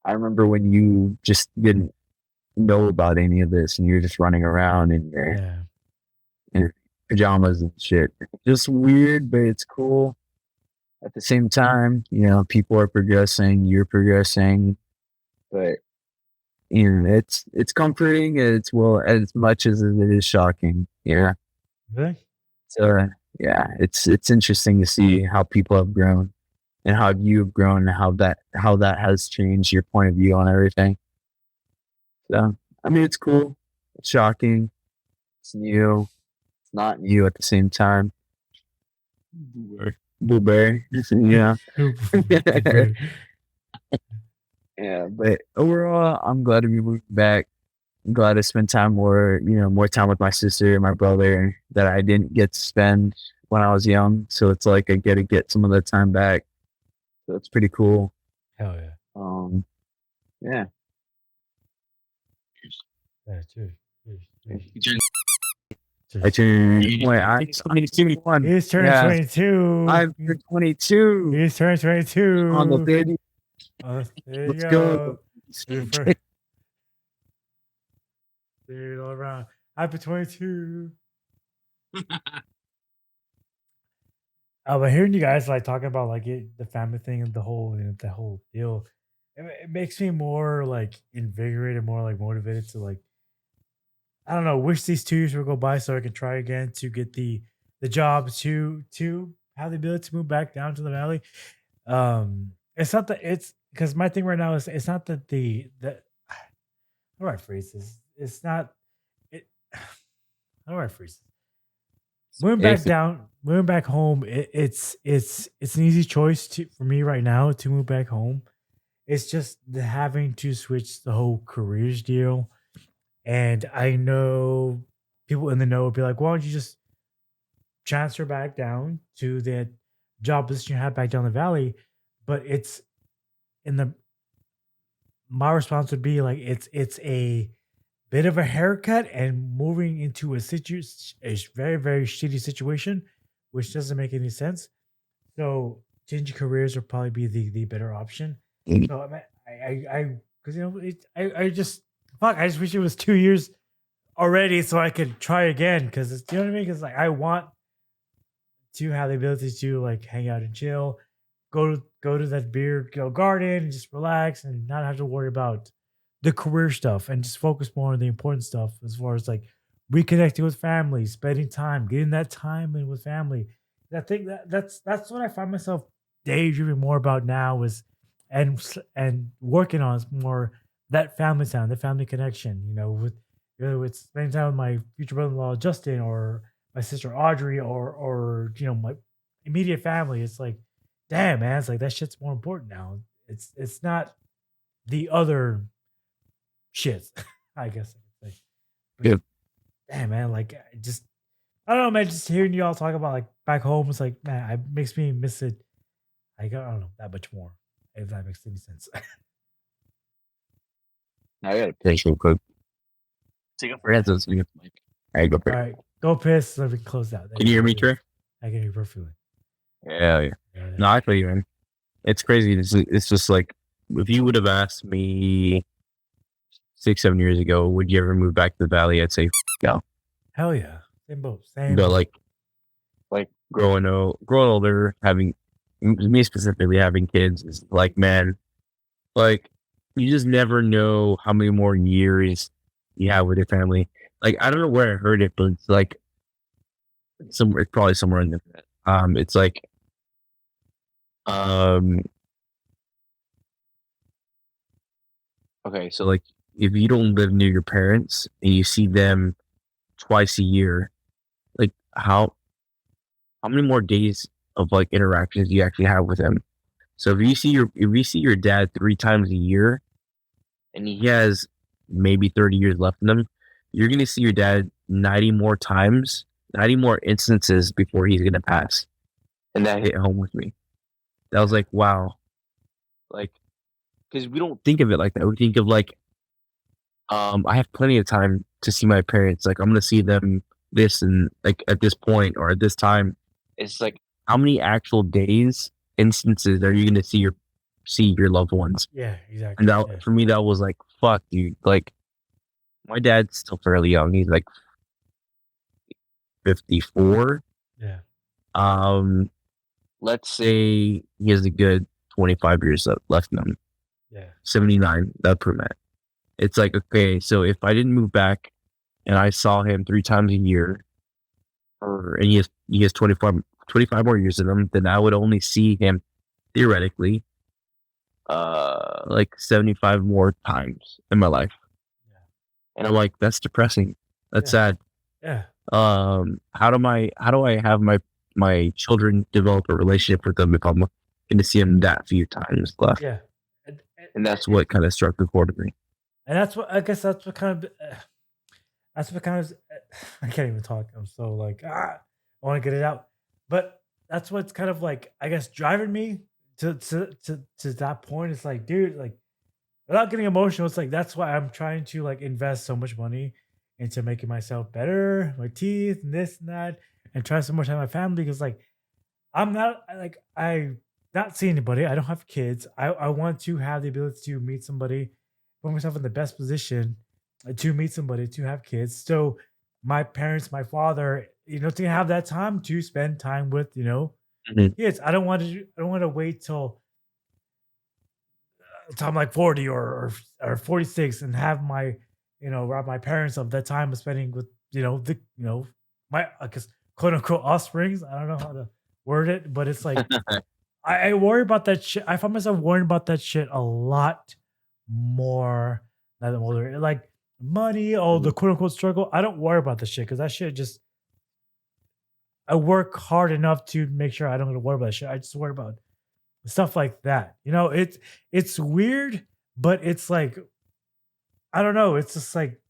I remember when you just didn't know about any of this and you're just running around in your pajamas and shit. Just weird, but it's cool. At the same time, people are progressing, you're progressing, but it's comforting as well as much as it is shocking. Yeah. Really? So yeah, it's interesting to see how people have grown. And how you have grown, and how that has changed your point of view on everything. So, I mean, it's cool. It's shocking. It's new. It's not new at the same time. Blueberry. Yeah. Yeah, but overall, I'm glad to be moving back. I'm glad to spend more time with my sister and my brother that I didn't get to spend when I was young. So it's like I get to get some of that time back. So it's pretty cool. Hell yeah. Yeah. Yeah, cheers. I turned. Wait, I'm 21. He's turning 22. I'm 22. He's turning 22. On the baby. There you Let's go. go. Dude, all around. Happy 22. But hearing you guys like talking about like the family thing and the whole deal, it makes me more like invigorated, more like motivated to like, I don't know, wish these 2 years would go by so I can try again to get the job to have the ability to move back down to the valley. It's not that it's because my thing right now is it's not that how do I phrase this? It's not it. How do I phrase this? Moving back home. It's an easy choice for me right now to move back home. It's just having to switch the whole careers deal. And I know people in the know would be like, why don't you just transfer back down to the job position you have back down the valley? But it's my response would be like, it's a bit of a haircut and moving into a very, very shitty situation, which doesn't make any sense. So changing careers would probably be the better option. So because I just wish it was 2 years already so I could try again, because you know what I mean. Because like I want to have the ability to like hang out and chill, go to that beer garden and just relax and not have to worry about the career stuff and just focus more on the important stuff as far as like reconnecting with family, spending time, getting that time in with family. I think that's what I find myself daydreaming more about now is and working on is more that family time, the family connection, with whether it's spending time with my future brother-in-law Justin or my sister Audrey or my immediate family. It's like, damn man, it's like that shit's more important now. It's not the other shit, I guess I could say. But Yeah. damn man, like I don't know, man. Just hearing y'all talk about like back home, it's like, man, it makes me miss it. Like, I don't know that much more, if that makes any sense. I got to piss real quick. Take a breath. All right, go All piss. right, go piss. So we can close out. Can you hear me, Trey? I can hear you perfectly. Yeah. No, I feel you, man. It's crazy. It's just like if you would have asked me 6-7 years ago, would you ever move back to the valley? I'd say no. Hell yeah, same boat, same. But boat. like growing older, having me specifically having kids is like, man, like you just never know how many more years you have with your family. Like I don't know where I heard it, but it's like it's probably somewhere in the it's like okay, so like if you don't live near your parents and you see them twice a year, like how many more days of like interactions do you actually have with them? So if you see your dad 3 times a year and he has maybe 30 years left in him, you're gonna see your dad 90 more times, 90 more instances before he's gonna pass. And that hit home with me. That was like, wow. Like, because we don't think of it like that. We think of like, I have plenty of time to see my parents. Like, I'm gonna see them this and like at this point or at this time. It's like, how many actual days, instances are you gonna see your loved ones? Yeah, exactly. And that for me, that was like, fuck, dude. Like, my dad's still fairly young. He's like 54. Yeah. Let's say he has a good 25 years left in him. Yeah. 79. That'd prove that. It's like, okay, so if I didn't move back and I saw him 3 times a year, and he has 25 more years in him, then I would only see him theoretically like 75 more times in my life. Yeah. And I'm like, that's depressing. That's sad. Yeah. How do I have my children develop a relationship with them if I'm going to see them that few times left? Yeah. And that's what kind of struck a chord with me. And that's what I guess that's what kind of I can't even talk. I'm so like I want to get it out. But that's what's kind of like I guess driving me to that point. It's like, dude, like without getting emotional, it's like that's why I'm trying to like invest so much money into making myself better, my teeth and this and that, and try so much time with my family because like I'm not seeing anybody. I don't have kids. I want to have the ability to meet somebody, put myself in the best position to meet somebody, to have kids. So my parents, my father, to have that time to spend time with, kids. I don't want to wait till I'm like 40 or 46 and have my, rob my parents of that time of spending with, my, I guess, quote unquote offsprings. I don't know how to word it, but it's like, I worry about that shit. I find myself worrying about that shit a lot more now that I'm older. Like money, the quote unquote struggle. I don't worry about the shit because that shit just. I work hard enough to make sure I don't have to worry about shit. I just worry about stuff like that. It's weird, but it's like I don't know. It's just like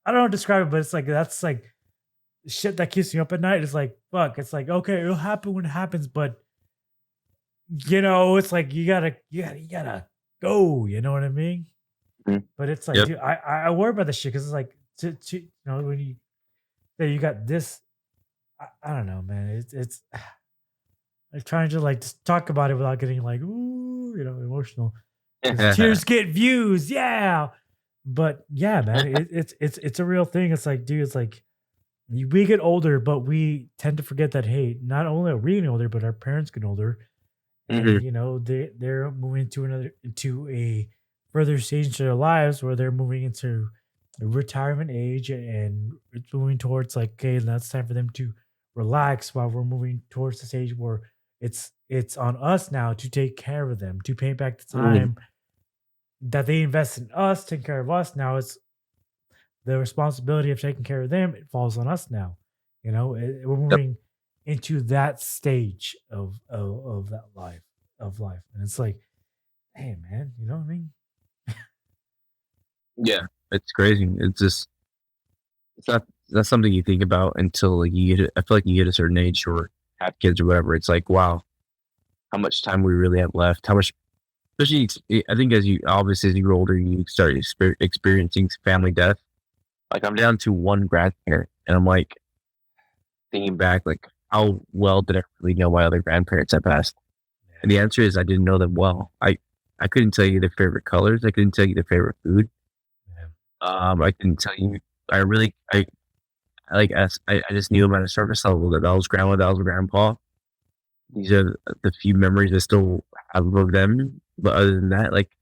I don't know how to describe it, but it's like that's like shit that keeps me up at night. It's like fuck. It's like okay, it'll happen when it happens, but it's like you gotta go. You know what I mean? Mhm. But it's like, dude, I worry about this shit because it's like to when you say you got this, I don't know, man. It's I'm trying to like just talk about it without getting like ooh, emotional. 'Cause tears get views, yeah. But yeah, man, it's a real thing. It's like, dude, it's like we get older, but we tend to forget that, hey, not only are we getting older, but our parents get older, and Mhm. they're moving into a further stage in their lives where they're moving into a retirement age, and it's moving towards like, okay, now it's time for them to relax, while we're moving towards the stage where it's on us now to take care of them, to pay back the Mhm. time that they invest in us, taking care of us. Now it's the responsibility of taking care of them. It falls on us now. We're Yep. moving into that stage of that life, and it's like, hey, man, you know what I mean? Yeah, it's crazy. It's not something you think about until like you get. I feel like you get a certain age or have kids or whatever. It's like, wow, how much time we really have left? How much? Especially, I think as you obviously as you grow older, you start experiencing family death. Like I'm down to one grandparent, and I'm like thinking back, like how well did I really know my other grandparents that passed? And the answer is I didn't know them well. I couldn't tell you their favorite colors. I couldn't tell you their favorite food. Yeah. I couldn't tell you. I like I just knew them at a surface level that was grandma, that was grandpa. These are the few memories I still have of them. But other than that, like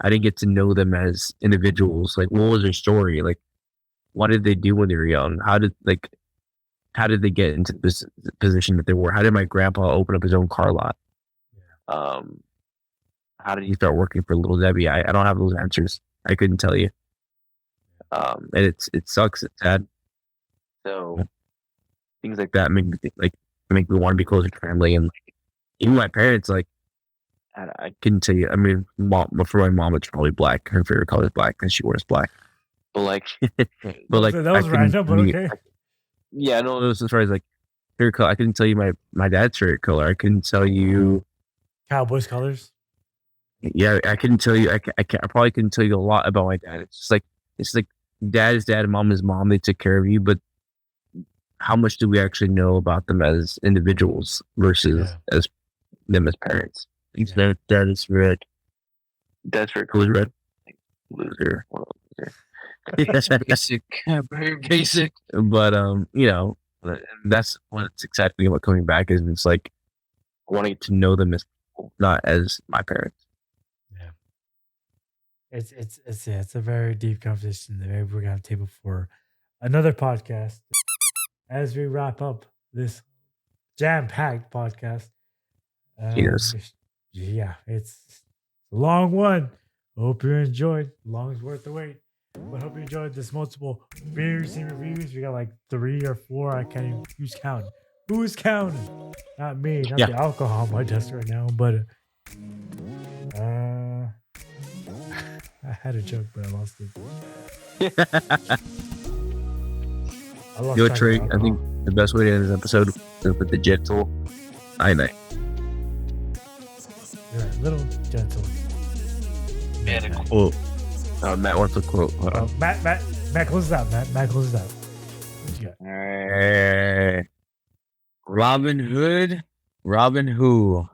I didn't get to know them as individuals. Like, what was their story? Like, what did they do when they were young? How did they get into this position that they were? How did my grandpa open up his own car lot? How did he start working for Little Debbie? I don't have those answers. I couldn't tell you. And it sucks. It's sad. So things like that make me want to be closer to family, and like, even my parents. Like I couldn't tell you. I mean, for my mom, it's probably black. Her favorite color is black, and she wears black. But like, That was random, but okay. Yeah, no, it was as far as like favorite color. I couldn't tell you my dad's favorite color. I couldn't tell you. Cowboys colors. Yeah, I couldn't tell you. I probably couldn't tell you a lot about my dad. It's like dad is dad, mom is mom. They took care of you, but how much do we actually know about them as individuals versus as them as parents? That is red. That's very cool. Red. Loser. Basic. Very basic. But that's what's exciting about coming back is it's like wanting to know them as people, not as my parents. It's a very deep conversation that maybe we're gonna table for another podcast as we wrap up this jam-packed podcast. Yes. Yeah, it's a long one. Hope you enjoyed. Long is worth the wait. But hope you enjoyed this multiple beers and reviews. We got like 3 or 4. I can't even. Who's counting? Who's counting? Not me. Not the alcohol on my desk right now. But I had a joke, but I lost it. Trey, I think the best way to end this episode is with the gentle night. Yeah, little gentle. And a quote. Matt wants a quote. Matt, close it out. Matt, close it out. What you got? Robin Hood, Robin who?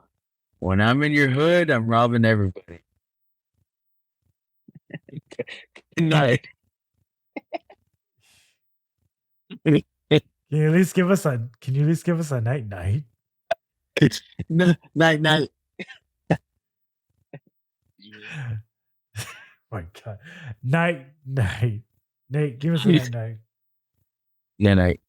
When I'm in your hood, I'm robbing everybody. Good night. Can you at least give us a night? Night. My God. Night. Nate, give us a night. Yeah, night.